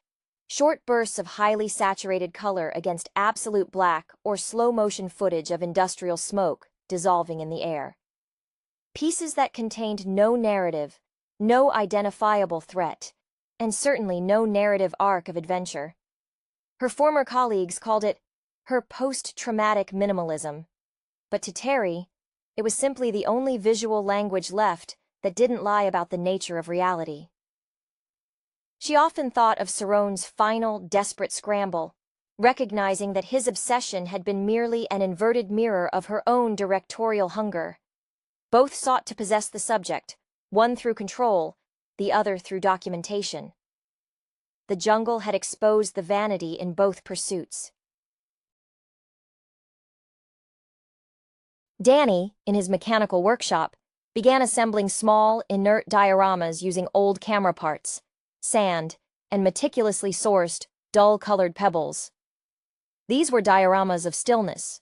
short bursts of highly saturated color against absolute black or slow-motion footage of industrial smoke dissolving in the air. Pieces that contained no narrative, no identifiable threat, and certainly no narrative arc of adventure. Her former colleagues called it her post-traumatic minimalism, but to Terry, it was simply the only visual language left that didn't lie about the nature of reality. She often thought of Sarone's final, desperate scramble, recognizing that his obsession had been merely an inverted mirror of her own directorial hunger. Both sought to possess the subject, one through control, the other through documentation. The jungle had exposed the vanity in both pursuits. Danny, in his mechanical workshop, began assembling small, inert dioramas using old camera parts, sand, and meticulously sourced, dull-colored pebbles. These were dioramas of stillness.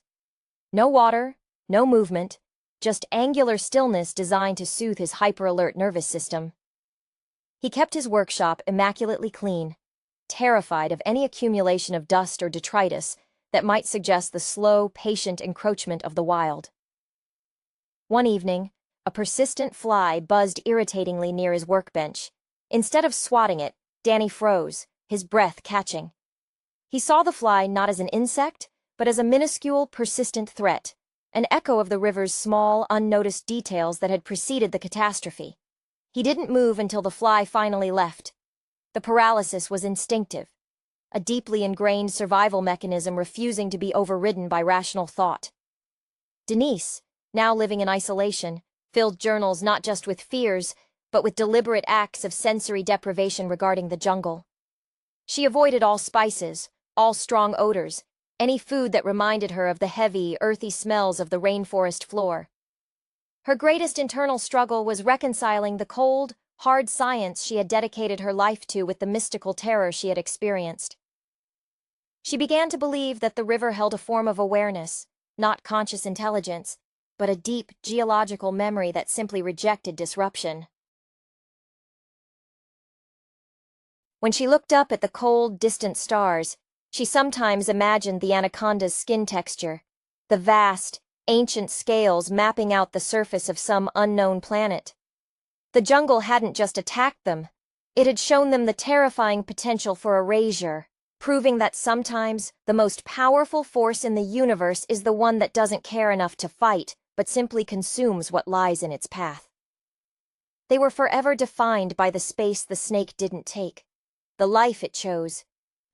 No water, no movement, just angular stillness designed to soothe his hyper-alert nervous system. He kept his workshop immaculately clean, terrified of any accumulation of dust or detritus that might suggest the slow, patient encroachment of the wild. One evening, a persistent fly buzzed irritatingly near his workbench. Instead of swatting it, Danny froze, his breath catching. He saw the fly not as an insect, but as a minuscule, persistent threat, an echo of the river's small, unnoticed details that had preceded the catastrophe. He didn't move until the fly finally left. The paralysis was instinctive, a deeply ingrained survival mechanism refusing to be overridden by rational thought. Denise, now living in isolation, filled journals not just with fears, but with deliberate acts of sensory deprivation regarding the jungle. She avoided all spices, all strong odors, any food that reminded her of the heavy, earthy smells of the rainforest floor. Her greatest internal struggle was reconciling the cold, hard science she had dedicated her life to with the mystical terror she had experienced. She began to believe that the river held a form of awareness, not conscious intelligence, but a deep geological memory that simply rejected disruption. When she looked up at the cold, distant stars, she sometimes imagined the anaconda's skin texture, the vast, ancient scales mapping out the surface of some unknown planet. The jungle hadn't just attacked them, it had shown them the terrifying potential for erasure, proving that sometimes the most powerful force in the universe is the one that doesn't care enough to fight, but simply consumes what lies in its path. They were forever defined by the space the snake didn't take, the life it chose,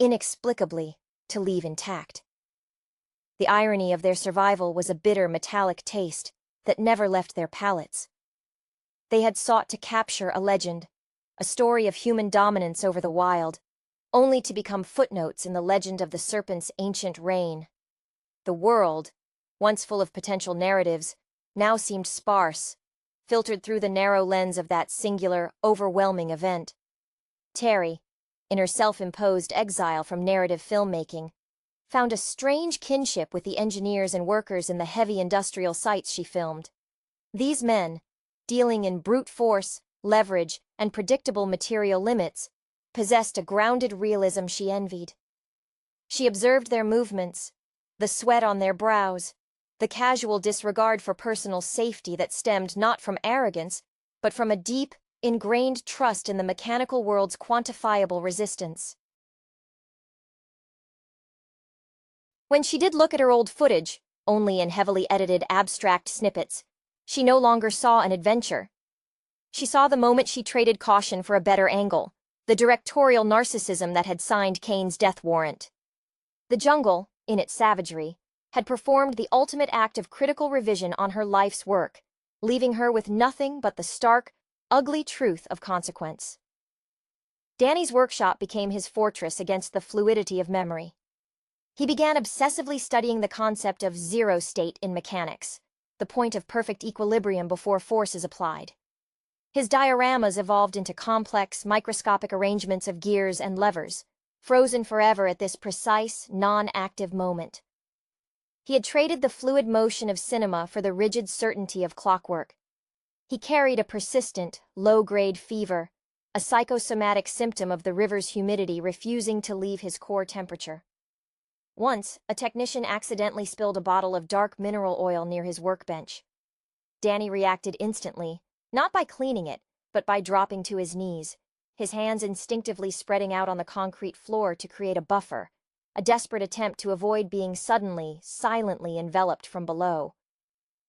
inexplicably, to leave intact. The irony of their survival was a bitter metallic taste that never left their palates. They had sought to capture a legend, a story of human dominance over the wild, only to become footnotes in the legend of the serpent's ancient reign. The world, once full of potential narratives, now seemed sparse, filtered through the narrow lens of that singular, overwhelming event. Terry, in her self-imposed exile from narrative filmmaking, found a strange kinship with the engineers and workers in the heavy industrial sites she filmed. These men, dealing in brute force, leverage, and predictable material limits, possessed a grounded realism she envied. She observed their movements, the sweat on their brows, the casual disregard for personal safety that stemmed not from arrogance, but from a deep, ingrained trust in the mechanical world's quantifiable resistance. When she did look at her old footage, only in heavily edited abstract snippets, she no longer saw an adventure. She saw the moment she traded caution for a better angle, the directorial narcissism that had signed Kane's death warrant. The jungle, in its savagery, had performed the ultimate act of critical revision on her life's work, leaving her with nothing but the stark, ugly truth of consequence. Danny's workshop became his fortress against the fluidity of memory. He began obsessively studying the concept of zero state in mechanics, the point of perfect equilibrium before force is applied. His dioramas evolved into complex, microscopic arrangements of gears and levers, frozen forever at this precise, non-active moment. He had traded the fluid motion of cinema for the rigid certainty of clockwork. He carried a persistent, low-grade fever, a psychosomatic symptom of the river's humidity refusing to leave his core temperature. Once, a technician accidentally spilled a bottle of dark mineral oil near his workbench. Danny reacted instantly, not by cleaning it, but by dropping to his knees, his hands instinctively spreading out on the concrete floor to create a buffer, a desperate attempt to avoid being suddenly, silently enveloped from below.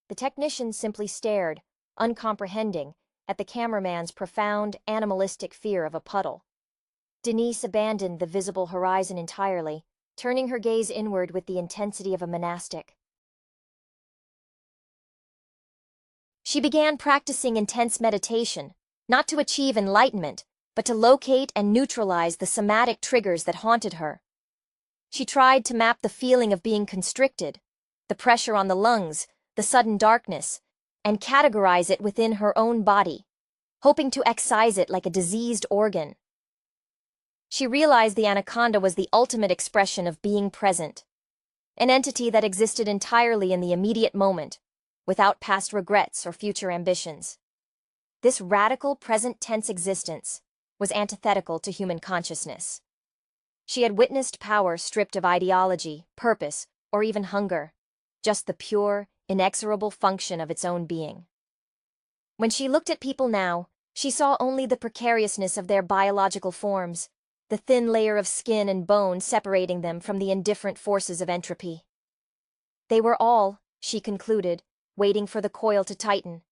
The technician simply stared, uncomprehending, at the cameraman's profound, animalistic fear of a puddle. Denise abandoned the visible horizon entirely, turning her gaze inward with the intensity of a monastic. She began practicing intense meditation, not to achieve enlightenment, but to locate and neutralize the somatic triggers that haunted her. She tried to map the feeling of being constricted, the pressure on the lungs, the sudden darkness, and categorize it within her own body, hoping to excise it like a diseased organ. She realized the Anaconda was the ultimate expression of being present, an entity that existed entirely in the immediate moment, without past regrets or future ambitions. This radical present-tense existence was antithetical to human consciousness. She had witnessed power stripped of ideology, purpose, or even hunger, just the pure, inexorable function of its own being. When she looked at people now, she saw only the precariousness of their biological forms, the thin layer of skin and bone separating them from the indifferent forces of entropy. They were all, she concluded, waiting for the coil to tighten,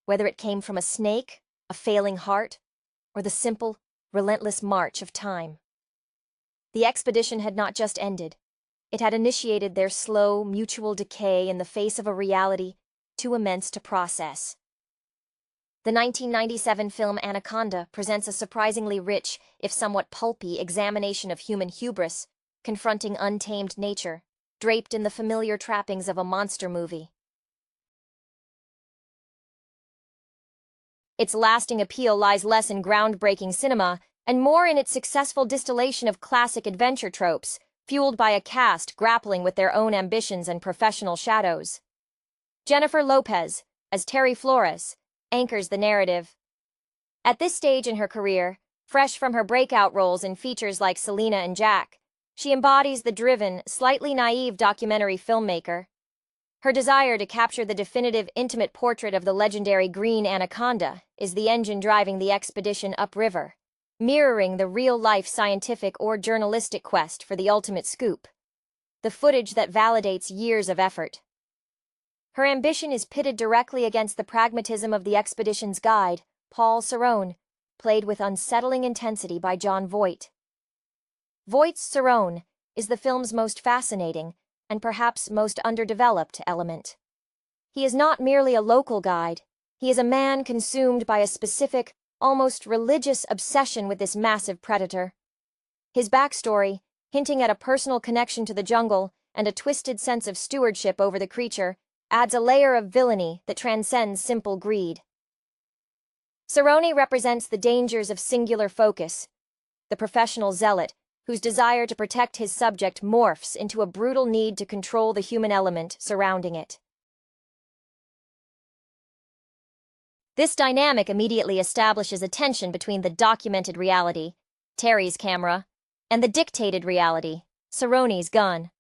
whether it came from a snake, a failing heart, or the simple, relentless march of time. The expedition had not just ended. It had initiated their slow, mutual decay in the face of a reality too immense to process. The 1997 film Anaconda presents a surprisingly rich, if somewhat pulpy, examination of human hubris, confronting untamed nature, draped in the familiar trappings of a monster movie. Its lasting appeal lies less in groundbreaking cinema and more in its successful distillation of classic adventure tropes, fueled by a cast grappling with their own ambitions and professional shadows. Jennifer Lopez, as Terry Flores, anchors the narrative. At this stage in her career, fresh from her breakout roles in features like Selena and Jack, she embodies the driven, slightly naive documentary filmmaker. Her desire to capture the definitive, intimate portrait of the legendary green anaconda is the engine driving the expedition upriver, mirroring the real-life scientific or journalistic quest for the ultimate scoop, the footage that validates years of effort. Her ambition is pitted directly against the pragmatism of the expedition's guide, Paul Cerrone, played with unsettling intensity by Jon Voight. Voight's Cerrone is the film's most fascinating and perhaps most underdeveloped element. He is not merely a local guide, he is a man consumed by a specific, almost religious obsession with this massive predator. His backstory, hinting at a personal connection to the jungle and a twisted sense of stewardship over the creature, adds a layer of villainy that transcends simple greed. Cerrone represents the dangers of singular focus, the professional zealot whose desire to protect his subject morphs into a brutal need to control the human element surrounding it. This dynamic immediately establishes a tension between the documented reality, Terry's camera, and the dictated reality, Cerrone's gun.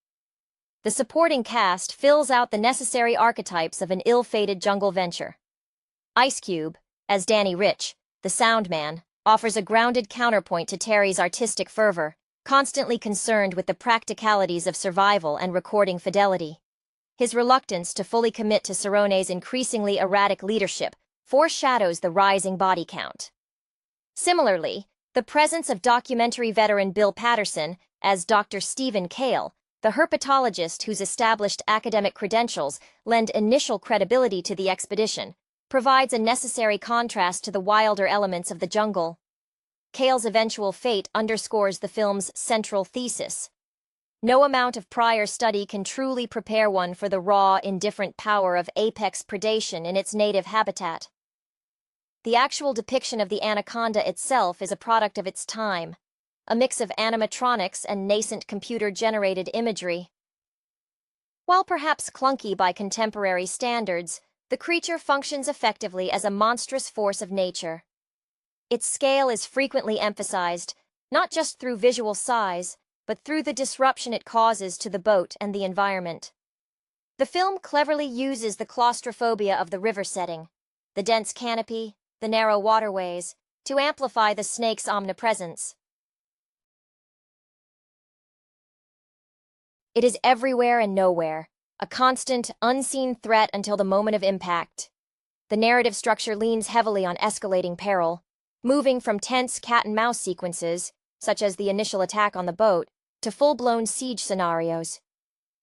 The supporting cast fills out the necessary archetypes of an ill-fated jungle venture. Ice Cube, as Danny Rich, the sound man, offers a grounded counterpoint to Terry's artistic fervor, constantly concerned with the practicalities of survival and recording fidelity. His reluctance to fully commit to Cerrone's increasingly erratic leadership foreshadows the rising body count. Similarly, the presence of documentary veteran Bill Patterson as Dr. Stephen Cale, the herpetologist whose established academic credentials lend initial credibility to the expedition, provides a necessary contrast to the wilder elements of the jungle. Cale's eventual fate underscores the film's central thesis. No amount of prior study can truly prepare one for the raw, indifferent power of apex predation in its native habitat. The actual depiction of the anaconda itself is a product of its time, a mix of animatronics and nascent computer-generated imagery. While perhaps clunky by contemporary standards, the creature functions effectively as a monstrous force of nature. Its scale is frequently emphasized, not just through visual size, but through the disruption it causes to the boat and the environment. The film cleverly uses the claustrophobia of the river setting, the dense canopy, the narrow waterways, to amplify the snake's omnipresence. It is everywhere and nowhere, a constant, unseen threat until the moment of impact. The narrative structure leans heavily on escalating peril, moving from tense cat-and-mouse sequences, such as the initial attack on the boat, to full-blown siege scenarios.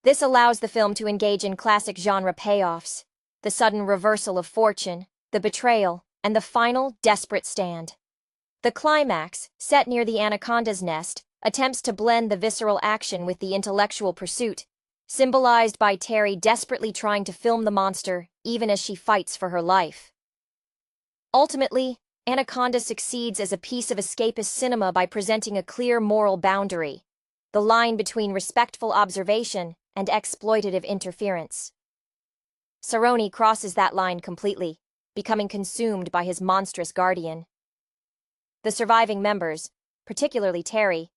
This allows the film to engage in classic genre payoffs, the sudden reversal of fortune, the betrayal, and the final, desperate stand. The climax, set near the anaconda's nest, attempts to blend the visceral action with the intellectual pursuit, symbolized by Terry desperately trying to film the monster even as she fights for her life. Ultimately, Anaconda succeeds as a piece of escapist cinema by presenting a clear moral boundary, the line between respectful observation and exploitative interference. Cerrone crosses that line completely, becoming consumed by his monstrous guardian. The surviving members, particularly Terry,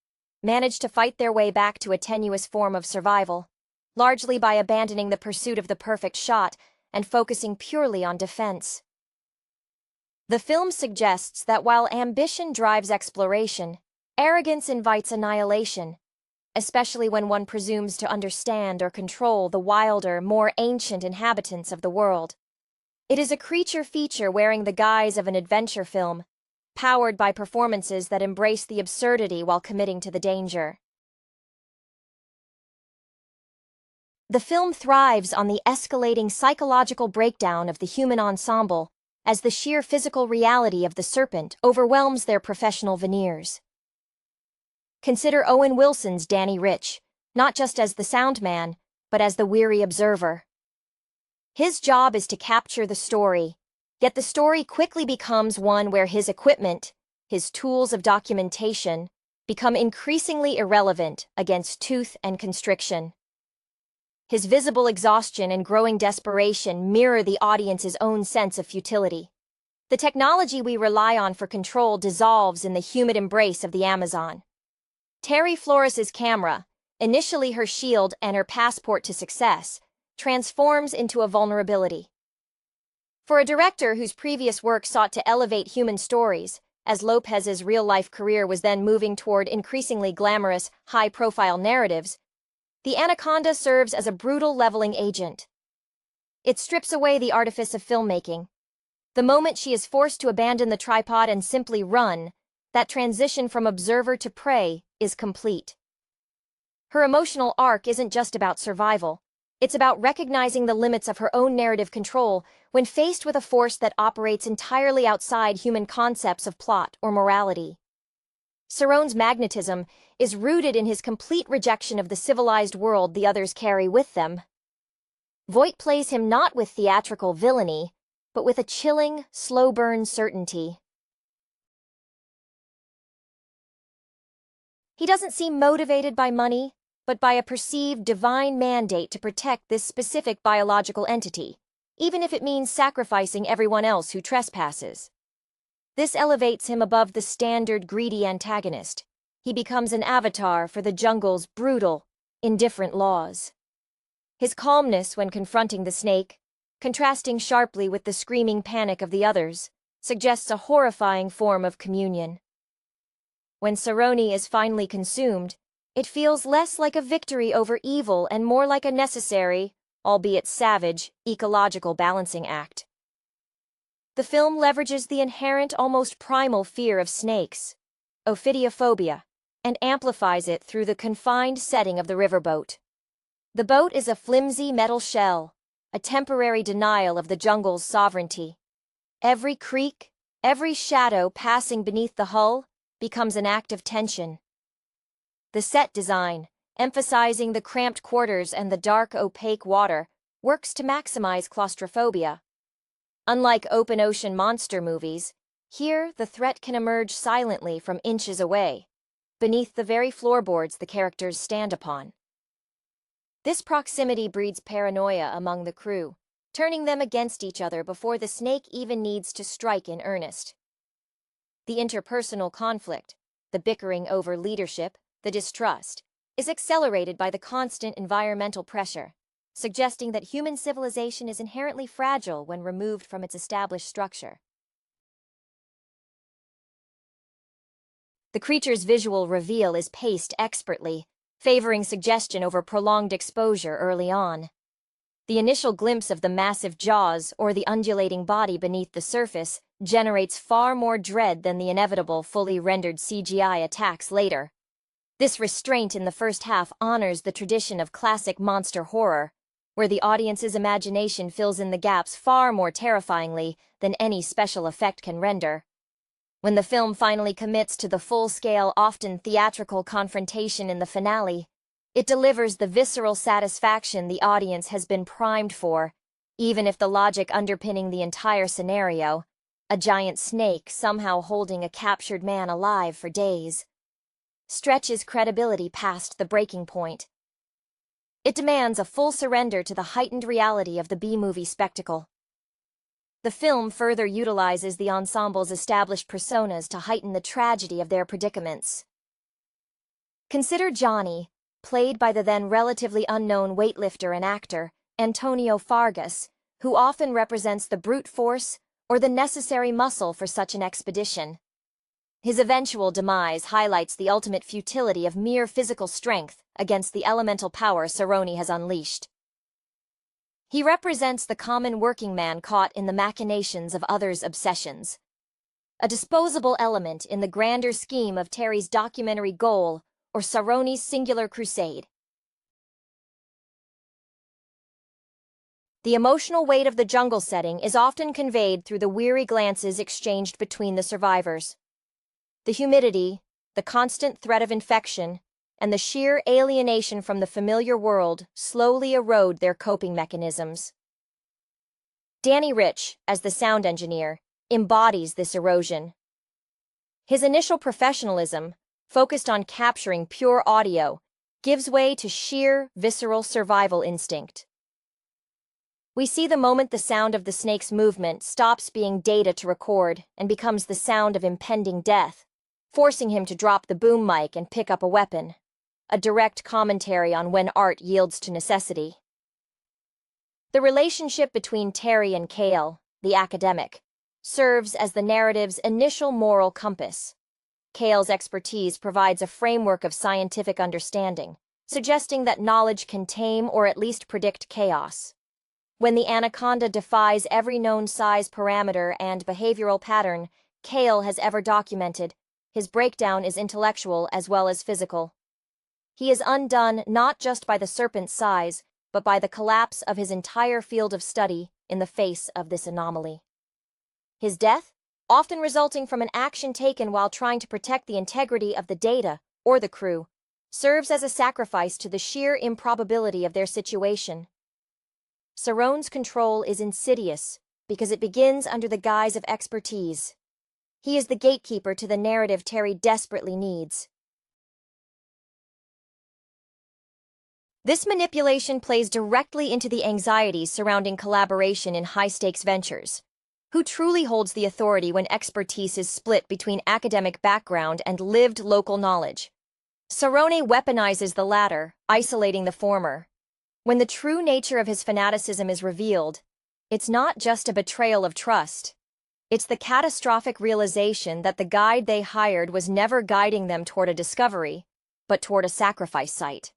manage to fight their way back to a tenuous form of survival, largely by abandoning the pursuit of the perfect shot and focusing purely on defense. The film suggests that while ambition drives exploration, arrogance invites annihilation, especially when one presumes to understand or control the wilder, more ancient inhabitants of the world. It is a creature feature wearing the guise of an adventure film, powered by performances that embrace the absurdity while committing to the danger. The film thrives on the escalating psychological breakdown of the human ensemble as the sheer physical reality of the serpent overwhelms their professional veneers. Consider Owen Wilson's Danny Rich, not just as the sound man, but as the weary observer. His job is to capture the story, yet the story quickly becomes one where his equipment, his tools of documentation, become increasingly irrelevant against tooth and constriction. His visible exhaustion and growing desperation mirror the audience's own sense of futility. The technology we rely on for control dissolves in the humid embrace of the Amazon. Terry Flores's camera, initially her shield and her passport to success, transforms into a vulnerability. For a director whose previous work sought to elevate human stories, as Lopez's real-life career was then moving toward increasingly glamorous, high-profile narratives, the Anaconda serves as a brutal leveling agent. It strips away the artifice of filmmaking. The moment she is forced to abandon the tripod and simply run, that transition from observer to prey is complete. Her emotional arc isn't just about survival. It's about recognizing the limits of her own narrative control when faced with a force that operates entirely outside human concepts of plot or morality. Saron's magnetism is rooted in his complete rejection of the civilized world the others carry with them. Voight plays him not with theatrical villainy, but with a chilling, slow-burn certainty. He doesn't seem motivated by money, but by a perceived divine mandate to protect this specific biological entity, even if it means sacrificing everyone else who trespasses. This elevates him above the standard greedy antagonist. He becomes an avatar for the jungle's brutal, indifferent laws. His calmness when confronting the snake, contrasting sharply with the screaming panic of the others, suggests a horrifying form of communion. When Saroni is finally consumed, it feels less like a victory over evil and more like a necessary, albeit savage, ecological balancing act. The film leverages the inherent, almost primal fear of snakes, ophidiophobia, and amplifies it through the confined setting of the riverboat. The boat is a flimsy metal shell, a temporary denial of the jungle's sovereignty. Every creak, every shadow passing beneath the hull becomes an act of tension. The set design, emphasizing the cramped quarters and the dark, opaque water, works to maximize claustrophobia. Unlike open-ocean monster movies, here the threat can emerge silently from inches away, beneath the very floorboards the characters stand upon. This proximity breeds paranoia among the crew, turning them against each other before the snake even needs to strike in earnest. The interpersonal conflict, the bickering over leadership, the distrust, is accelerated by the constant environmental pressure, suggesting that human civilization is inherently fragile when removed from its established structure. The creature's visual reveal is paced expertly, favoring suggestion over prolonged exposure early on. The initial glimpse of the massive jaws or the undulating body beneath the surface generates far more dread than the inevitable fully rendered CGI attacks later. This restraint in the first half honors the tradition of classic monster horror, where the audience's imagination fills in the gaps far more terrifyingly than any special effect can render. When the film finally commits to the full-scale, often theatrical confrontation in the finale, it delivers the visceral satisfaction the audience has been primed for, even if the logic underpinning the entire scenario, a giant snake somehow holding a captured man alive for days, stretches credibility past the breaking point. It demands a full surrender to the heightened reality of the B-movie spectacle. The film further utilizes the ensemble's established personas to heighten the tragedy of their predicaments. Consider Johnny, played by the then relatively unknown weightlifter and actor, Antonio Fargas, who often represents the brute force or the necessary muscle for such an expedition. His eventual demise highlights the ultimate futility of mere physical strength against the elemental power Saroni has unleashed. He represents the common working man caught in the machinations of others' obsessions, a disposable element in the grander scheme of Terry's documentary goal or Saroni's singular crusade. The emotional weight of the jungle setting is often conveyed through the weary glances exchanged between the survivors. The humidity, the constant threat of infection, and the sheer alienation from the familiar world slowly erode their coping mechanisms. Danny Rich, as the sound engineer, embodies this erosion. His initial professionalism, focused on capturing pure audio, gives way to sheer, visceral survival instinct. We see the moment the sound of the snake's movement stops being data to record and becomes the sound of impending death, forcing him to drop the boom mic and pick up a weapon, a direct commentary on when art yields to necessity. The relationship between Terry and Cale, the academic, serves as the narrative's initial moral compass. Cale's expertise provides a framework of scientific understanding, suggesting that knowledge can tame or at least predict chaos. When the Anaconda defies every known size parameter and behavioral pattern Cale has ever documented, his breakdown is intellectual as well as physical. He is undone not just by the serpent's size, but by the collapse of his entire field of study in the face of this anomaly. His death, often resulting from an action taken while trying to protect the integrity of the data or the crew, serves as a sacrifice to the sheer improbability of their situation. Saron's control is insidious because it begins under the guise of expertise. He is the gatekeeper to the narrative Terry desperately needs. This manipulation plays directly into the anxieties surrounding collaboration in high-stakes ventures. Who truly holds the authority when expertise is split between academic background and lived local knowledge? Sarone weaponizes the latter, isolating the former. When the true nature of his fanaticism is revealed, it's not just a betrayal of trust. It's the catastrophic realization that the guide they hired was never guiding them toward a discovery, but toward a sacrifice site.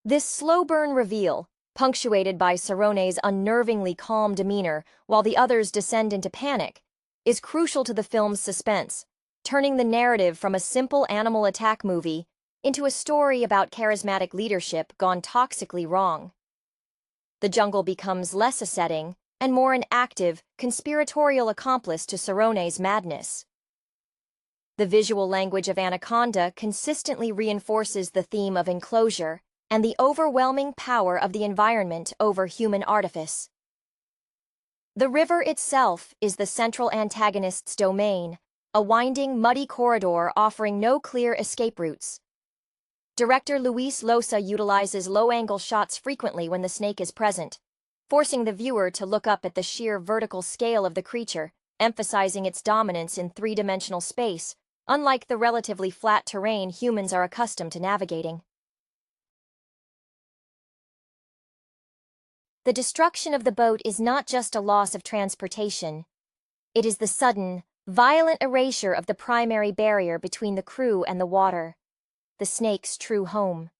This slow-burn reveal, punctuated by Sarone's unnervingly calm demeanor while the others descend into panic, is crucial to the film's suspense, turning the narrative from a simple animal attack movie into a story about charismatic leadership gone toxically wrong. The jungle becomes less a setting and more an active, conspiratorial accomplice to Sarone's madness. The visual language of Anaconda consistently reinforces the theme of enclosure and the overwhelming power of the environment over human artifice. The river itself is the central antagonist's domain, a winding, muddy corridor offering no clear escape routes. Director Luis Losa utilizes low-angle shots frequently when the snake is present, forcing the viewer to look up at the sheer vertical scale of the creature, emphasizing its dominance in three-dimensional space, unlike the relatively flat terrain humans are accustomed to navigating. The destruction of the boat is not just a loss of transportation. It is the sudden, violent erasure of the primary barrier between the crew and the water, the snake's true home.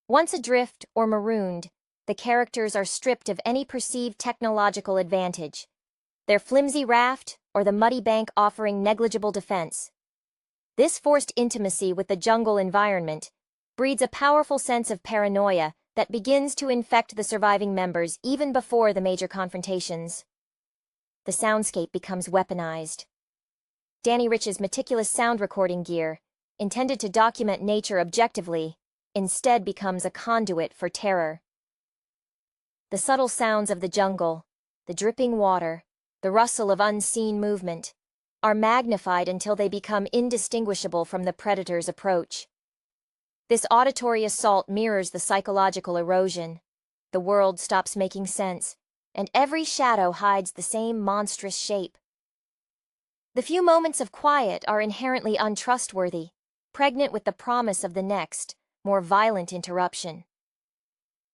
Once adrift or marooned, the characters are stripped of any perceived technological advantage, their flimsy raft or the muddy bank offering negligible defense. This forced intimacy with the jungle environment breeds a powerful sense of paranoia that begins to infect the surviving members even before the major confrontations. The soundscape becomes weaponized. Danny Rich's meticulous sound recording gear, intended to document nature objectively, instead becomes a conduit for terror. The subtle sounds of the jungle, the dripping water, the rustle of unseen movement, are magnified until they become indistinguishable from the predator's approach. This auditory assault mirrors the psychological erosion. The world stops making sense, and every shadow hides the same monstrous shape. The few moments of quiet are inherently untrustworthy, pregnant with the promise of the next, more violent interruption.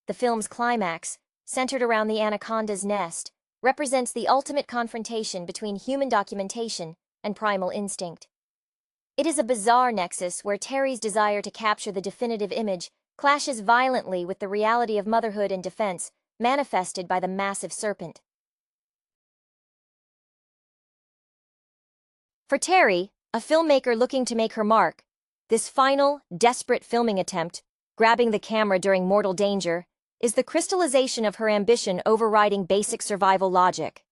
The film's climax, centered around the Anaconda's nest, represents the ultimate confrontation between human documentation and primal instinct. It is a bizarre nexus where Terry's desire to capture the definitive image clashes violently with the reality of motherhood and defense, manifested by the massive serpent. For Terry, a filmmaker looking to make her mark, this final, desperate filming attempt, grabbing the camera during mortal danger, is the crystallization of her ambition overriding basic survival logic.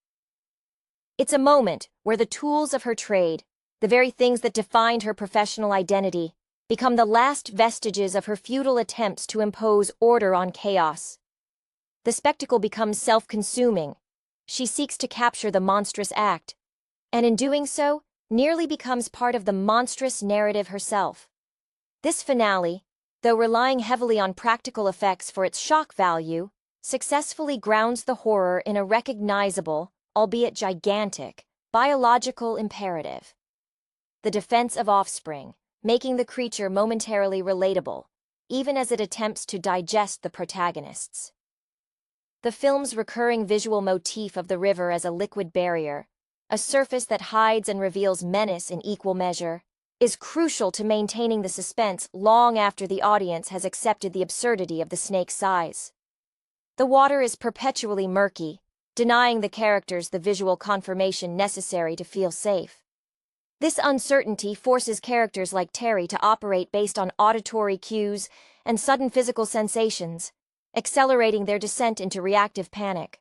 It's a moment where the tools of her trade, the very things that defined her professional identity, become the last vestiges of her futile attempts to impose order on chaos. The spectacle becomes self-consuming. She seeks to capture the monstrous act, and in doing so, nearly becomes part of the monstrous narrative herself. This finale, though relying heavily on practical effects for its shock value, successfully grounds the horror in a recognizable, albeit gigantic, biological imperative. The defense of offspring, making the creature momentarily relatable, even as it attempts to digest the protagonists. The film's recurring visual motif of the river as a liquid barrier, a surface that hides and reveals menace in equal measure, is crucial to maintaining the suspense long after the audience has accepted the absurdity of the snake's size. The water is perpetually murky, denying the characters the visual confirmation necessary to feel safe. This uncertainty forces characters like Terry to operate based on auditory cues and sudden physical sensations, accelerating their descent into reactive panic.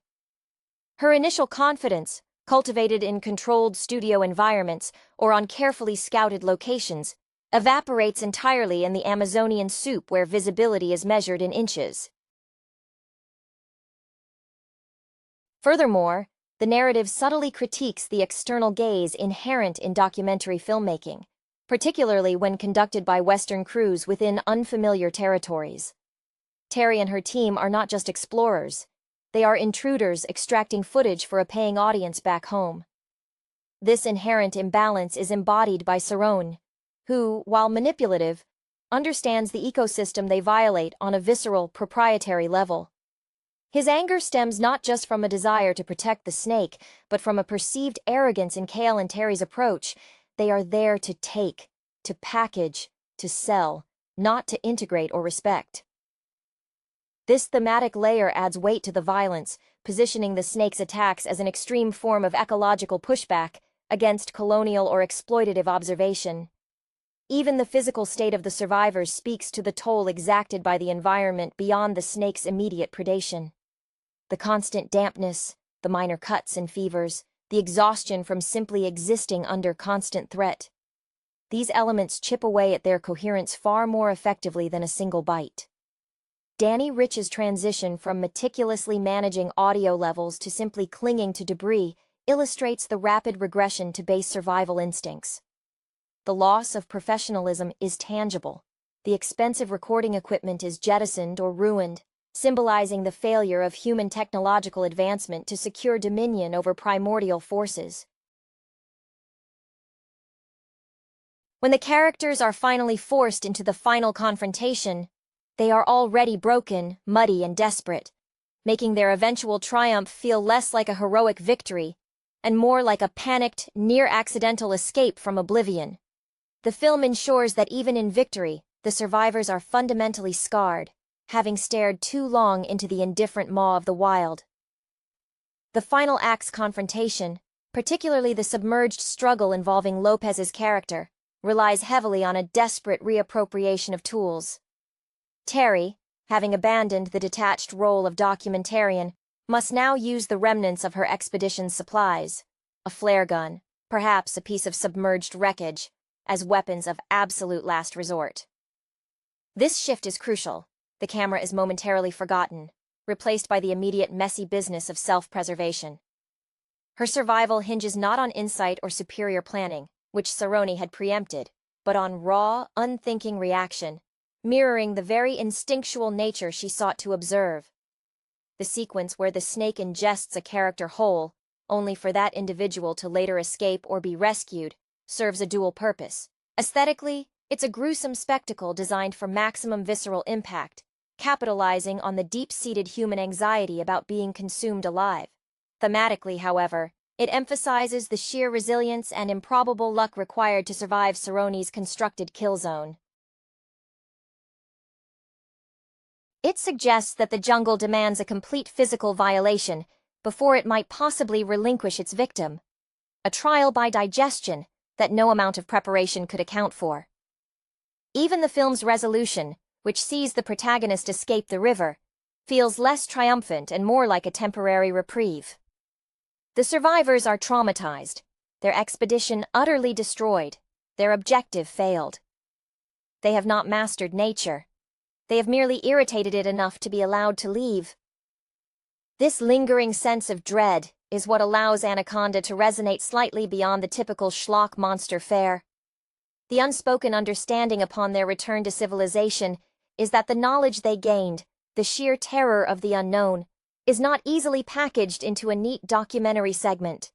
Her initial confidence, cultivated in controlled studio environments or on carefully scouted locations, evaporates entirely in the Amazonian soup where visibility is measured in inches. Furthermore, the narrative subtly critiques the external gaze inherent in documentary filmmaking, particularly when conducted by Western crews within unfamiliar territories. Terry and her team are not just explorers, they are intruders extracting footage for a paying audience back home. This inherent imbalance is embodied by Zahn, who, while manipulative, understands the ecosystem they violate on a visceral, proprietary level. His anger stems not just from a desire to protect the snake, but from a perceived arrogance in Kale and Terry's approach. They are there to take, to package, to sell, not to integrate or respect. This thematic layer adds weight to the violence, positioning the snake's attacks as an extreme form of ecological pushback against colonial or exploitative observation. Even the physical state of the survivors speaks to the toll exacted by the environment beyond the snake's immediate predation. The constant dampness, the minor cuts and fevers, the exhaustion from simply existing under constant threat. These elements chip away at their coherence far more effectively than a single bite. Danny Rich's transition from meticulously managing audio levels to simply clinging to debris illustrates the rapid regression to base survival instincts. The loss of professionalism is tangible. The expensive recording equipment is jettisoned or ruined, symbolizing the failure of human technological advancement to secure dominion over primordial forces. When the characters are finally forced into the final confrontation, they are already broken, muddy, and desperate, making their eventual triumph feel less like a heroic victory and more like a panicked, near-accidental escape from oblivion. The film ensures that even in victory, the survivors are fundamentally scarred, having stared too long into the indifferent maw of the wild. The final act's confrontation, particularly the submerged struggle involving Lopez's character, relies heavily on a desperate reappropriation of tools. Terry, having abandoned the detached role of documentarian, must now use the remnants of her expedition's supplies, a flare gun, perhaps a piece of submerged wreckage, as weapons of absolute last resort. This shift is crucial. The camera is momentarily forgotten, replaced by the immediate messy business of self-preservation. Her survival hinges not on insight or superior planning, which Saroni had preempted, but on raw, unthinking reaction, mirroring the very instinctual nature she sought to observe. The sequence where the snake ingests a character whole, only for that individual to later escape or be rescued, serves a dual purpose. Aesthetically, it's a gruesome spectacle designed for maximum visceral impact, capitalizing on the deep-seated human anxiety about being consumed alive. Thematically, however, it emphasizes the sheer resilience and improbable luck required to survive Saroni's constructed kill zone. It suggests that the jungle demands a complete physical violation before it might possibly relinquish its victim. A trial by digestion that no amount of preparation could account for. Even the film's resolution, which sees the protagonist escape the river, feels less triumphant and more like a temporary reprieve. The survivors are traumatized, their expedition utterly destroyed, their objective failed. They have not mastered nature. They have merely irritated it enough to be allowed to leave. This lingering sense of dread is what allows Anaconda to resonate slightly beyond the typical schlock monster fare. The unspoken understanding upon their return to civilization is that the knowledge they gained, the sheer terror of the unknown, is not easily packaged into a neat documentary segment.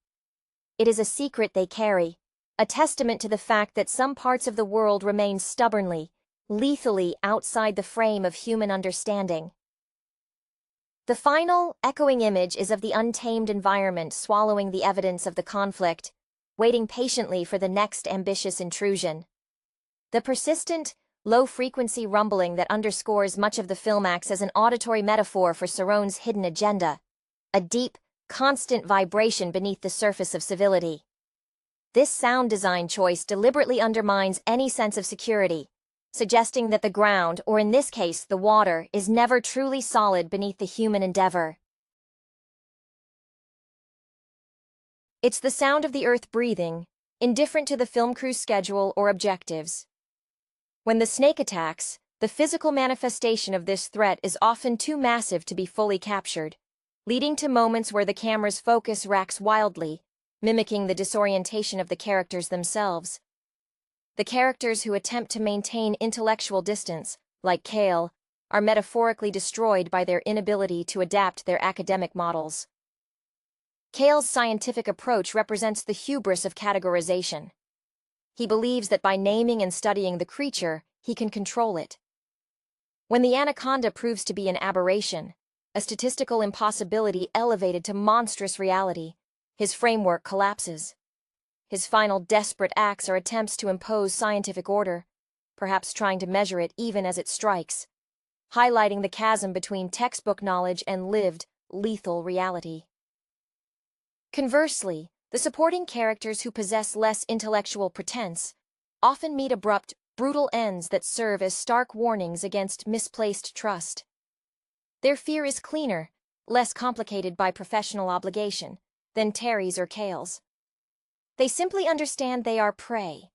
It is a secret they carry, a testament to the fact that some parts of the world remain stubbornly, lethally outside the frame of human understanding. The final, echoing image is of the untamed environment swallowing the evidence of the conflict, waiting patiently for the next ambitious intrusion. The persistent, low-frequency rumbling that underscores much of the film acts as an auditory metaphor for Saron's hidden agenda, a deep, constant vibration beneath the surface of civility. This sound design choice deliberately undermines any sense of security, suggesting that the ground, or in this case the water, is never truly solid beneath the human endeavor. It's the sound of the earth breathing, indifferent to the film crew's schedule or objectives. When the snake attacks, the physical manifestation of this threat is often too massive to be fully captured, leading to moments where the camera's focus racks wildly, mimicking the disorientation of the characters themselves. The characters who attempt to maintain intellectual distance, like Kale, are metaphorically destroyed by their inability to adapt their academic models. Kale's scientific approach represents the hubris of categorization. He believes that by naming and studying the creature, he can control it. When the Anaconda proves to be an aberration, a statistical impossibility elevated to monstrous reality, his framework collapses. His final desperate acts are attempts to impose scientific order, perhaps trying to measure it even as it strikes, highlighting the chasm between textbook knowledge and lived, lethal reality. Conversely, the supporting characters who possess less intellectual pretense often meet abrupt, brutal ends that serve as stark warnings against misplaced trust. Their fear is cleaner, less complicated by professional obligation, than Terry's or Kale's. They simply understand they are prey,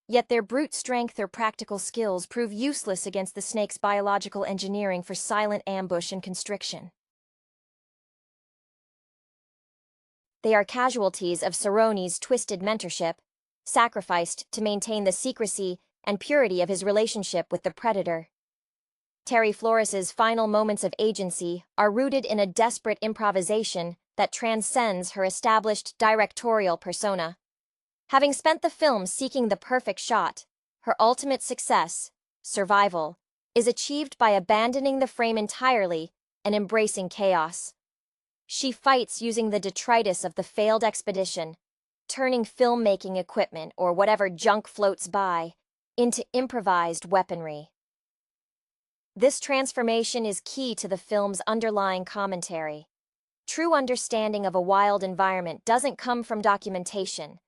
yet their brute strength or practical skills prove useless against the snake's biological engineering for silent ambush and constriction. They are casualties of Cerrone's twisted mentorship, sacrificed to maintain the secrecy and purity of his relationship with the predator. Terry Flores's final moments of agency are rooted in a desperate improvisation that transcends her established directorial persona. Having spent the film seeking the perfect shot, her ultimate success, survival, is achieved by abandoning the frame entirely and embracing chaos. She fights using the detritus of the failed expedition, turning filmmaking equipment or whatever junk floats by into improvised weaponry. This transformation is key to the film's underlying commentary. True understanding of a wild environment doesn't come from documentation,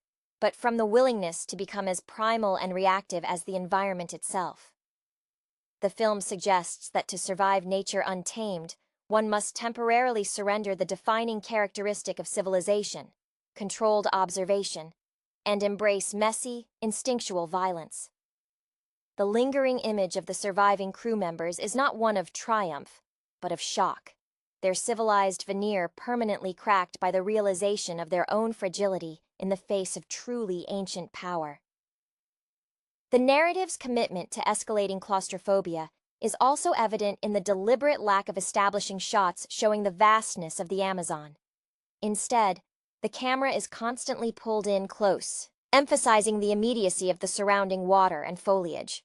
but from the willingness to become as primal and reactive as the environment itself. The film suggests that to survive nature untamed, one must temporarily surrender the defining characteristic of civilization, controlled observation, and embrace messy, instinctual violence. The lingering image of the surviving crew members is not one of triumph, but of shock, their civilized veneer permanently cracked by the realization of their own fragility in the face of truly ancient power. The narrative's commitment to escalating claustrophobia is also evident in the deliberate lack of establishing shots showing the vastness of the Amazon. Instead, the camera is constantly pulled in close, emphasizing the immediacy of the surrounding water and foliage.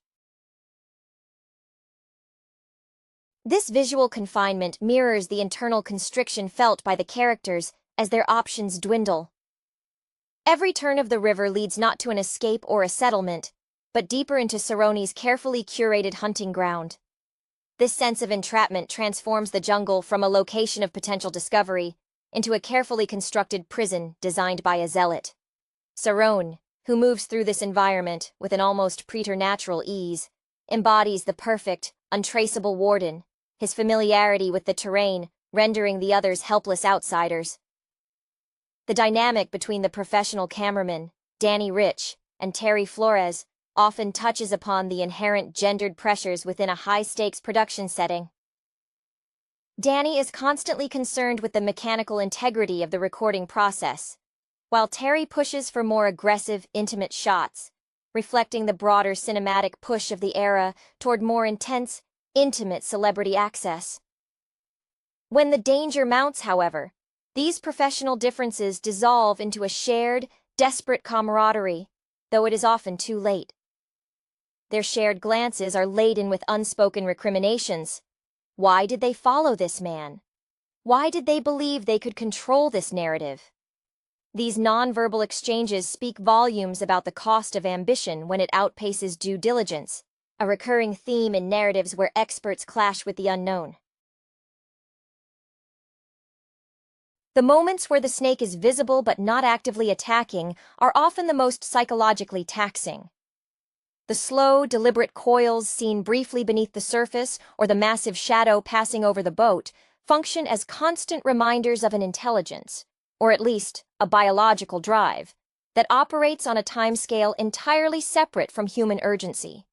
This visual confinement mirrors the internal constriction felt by the characters as their options dwindle. Every turn of the river leads not to an escape or a settlement, but deeper into Cerrone's carefully curated hunting ground. This sense of entrapment transforms the jungle from a location of potential discovery into a carefully constructed prison designed by a zealot. Cerrone, who moves through this environment with an almost preternatural ease, embodies the perfect, untraceable warden, his familiarity with the terrain rendering the others helpless outsiders. The dynamic between the professional cameraman, Danny Rich, and Terry Flores often touches upon the inherent gendered pressures within a high-stakes production setting. Danny is constantly concerned with the mechanical integrity of the recording process, while Terry pushes for more aggressive, intimate shots, reflecting the broader cinematic push of the era toward more intense, intimate celebrity access. When the danger mounts, however, these professional differences dissolve into a shared, desperate camaraderie, though it is often too late. Their shared glances are laden with unspoken recriminations. Why did they follow this man? Why did they believe they could control this narrative? These nonverbal exchanges speak volumes about the cost of ambition when it outpaces due diligence, a recurring theme in narratives where experts clash with the unknown. The moments where the snake is visible but not actively attacking are often the most psychologically taxing. The slow, deliberate coils seen briefly beneath the surface or the massive shadow passing over the boat function as constant reminders of an intelligence, or at least a biological drive, that operates on a timescale entirely separate from human urgency.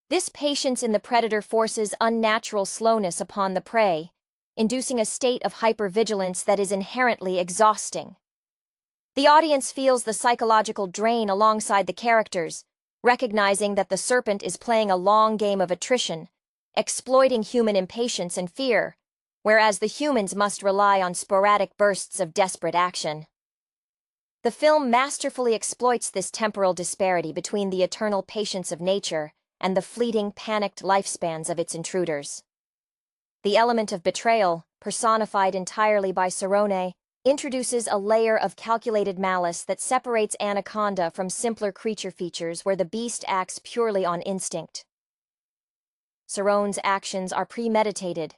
This patience in the predator forces unnatural slowness upon the prey, inducing a state of hypervigilance that is inherently exhausting. The audience feels the psychological drain alongside the characters, recognizing that the serpent is playing a long game of attrition, exploiting human impatience and fear, whereas the humans must rely on sporadic bursts of desperate action. The film masterfully exploits this temporal disparity between the eternal patience of nature and the fleeting, panicked lifespans of its intruders. The element of betrayal, personified entirely by Cerrone, introduces a layer of calculated malice that separates Anaconda from simpler creature features where the beast acts purely on instinct. Cerrone's actions are premeditated.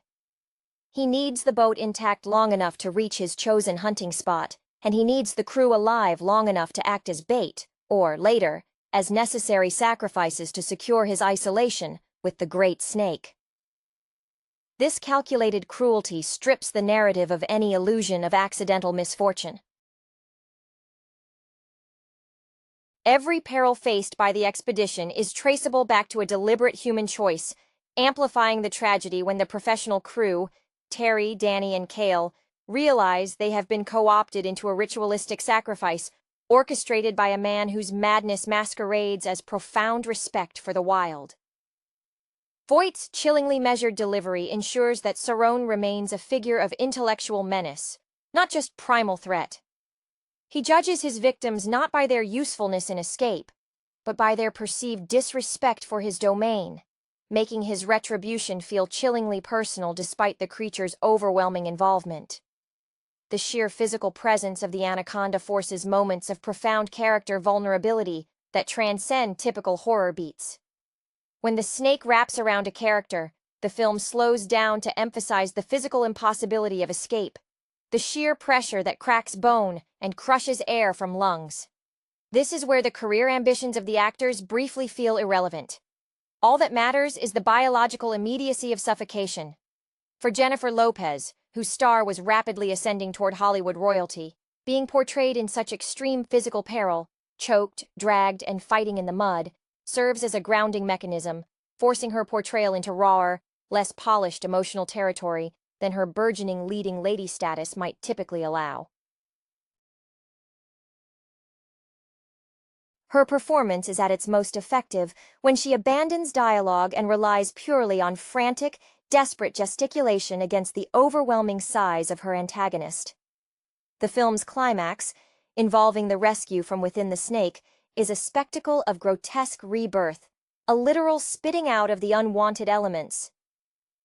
He needs the boat intact long enough to reach his chosen hunting spot, and he needs the crew alive long enough to act as bait, or, later, as necessary sacrifices to secure his isolation with the great snake. This calculated cruelty strips the narrative of any illusion of accidental misfortune. Every peril faced by the expedition is traceable back to a deliberate human choice, amplifying the tragedy when the professional crew, Terry, Danny, and Cale, realize they have been co-opted into a ritualistic sacrifice orchestrated by a man whose madness masquerades as profound respect for the wild. Voight's chillingly measured delivery ensures that Cerrone remains a figure of intellectual menace, not just primal threat. He judges his victims not by their usefulness in escape, but by their perceived disrespect for his domain, making his retribution feel chillingly personal despite the creature's overwhelming involvement. The sheer physical presence of the Anaconda forces moments of profound character vulnerability that transcend typical horror beats. When the snake wraps around a character, the film slows down to emphasize the physical impossibility of escape, the sheer pressure that cracks bone and crushes air from lungs. This is where the career ambitions of the actors briefly feel irrelevant. All that matters is the biological immediacy of suffocation. For Jennifer Lopez, whose star was rapidly ascending toward Hollywood royalty, being portrayed in such extreme physical peril, choked, dragged, and fighting in the mud, serves as a grounding mechanism, forcing her portrayal into rawer, less polished emotional territory than her burgeoning leading lady status might typically allow. Her performance is at its most effective when she abandons dialogue and relies purely on frantic, desperate gesticulation against the overwhelming size of her antagonist. The film's climax, involving the rescue from within the snake, is a spectacle of grotesque rebirth, a literal spitting out of the unwanted elements.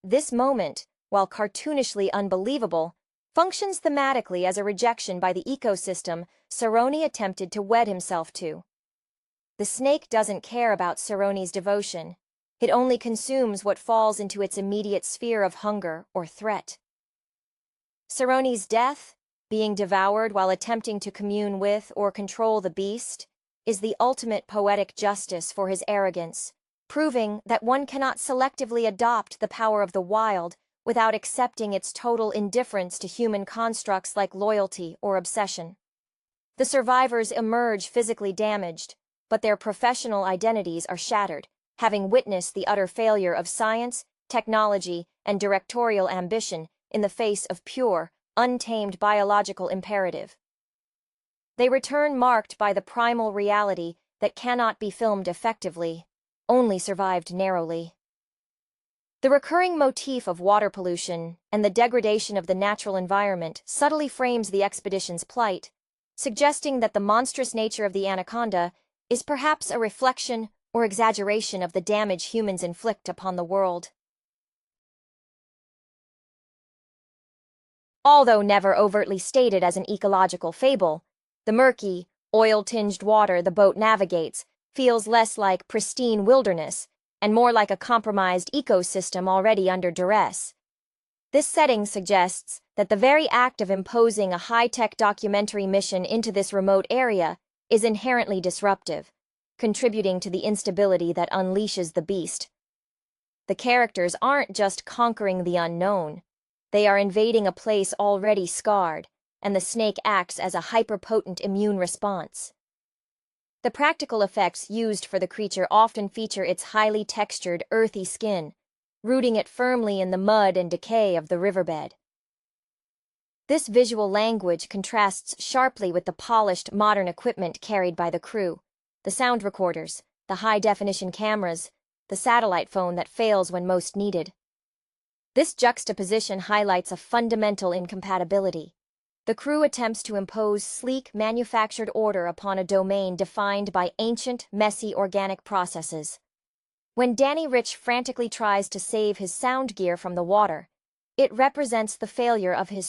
This moment, while cartoonishly unbelievable, functions thematically as a rejection by the ecosystem Cerrone attempted to wed himself to. The snake doesn't care about Cerrone's devotion. It only consumes what falls into its immediate sphere of hunger or threat. Cerrone's death, being devoured while attempting to commune with or control the beast, is the ultimate poetic justice for his arrogance, proving that one cannot selectively adopt the power of the wild without accepting its total indifference to human constructs like loyalty or obsession. The survivors emerge physically damaged, but their professional identities are shattered, having witnessed the utter failure of science, technology, and directorial ambition in the face of pure, untamed biological imperative. They return marked by the primal reality that cannot be filmed effectively, only survived narrowly. The recurring motif of water pollution and the degradation of the natural environment subtly frames the expedition's plight, suggesting that the monstrous nature of the Anaconda is perhaps a reflection or exaggeration of the damage humans inflict upon the world. Although never overtly stated as an ecological fable, the murky, oil-tinged water the boat navigates feels less like pristine wilderness and more like a compromised ecosystem already under duress. This setting suggests that the very act of imposing a high-tech documentary mission into this remote area is inherently disruptive, contributing to the instability that unleashes the beast. The characters aren't just conquering the unknown. They are invading a place already scarred, and the snake acts as a hyperpotent immune response. The practical effects used for the creature often feature its highly textured, earthy skin, rooting it firmly in the mud and decay of the riverbed. This visual language contrasts sharply with the polished, modern equipment carried by the crew: the sound recorders, the high-definition cameras, the satellite phone that fails when most needed. This juxtaposition highlights a fundamental incompatibility. The crew attempts to impose sleek, manufactured order upon a domain defined by ancient, messy organic processes. When Danny Rich frantically tries to save his sound gear from the water, it represents the failure of his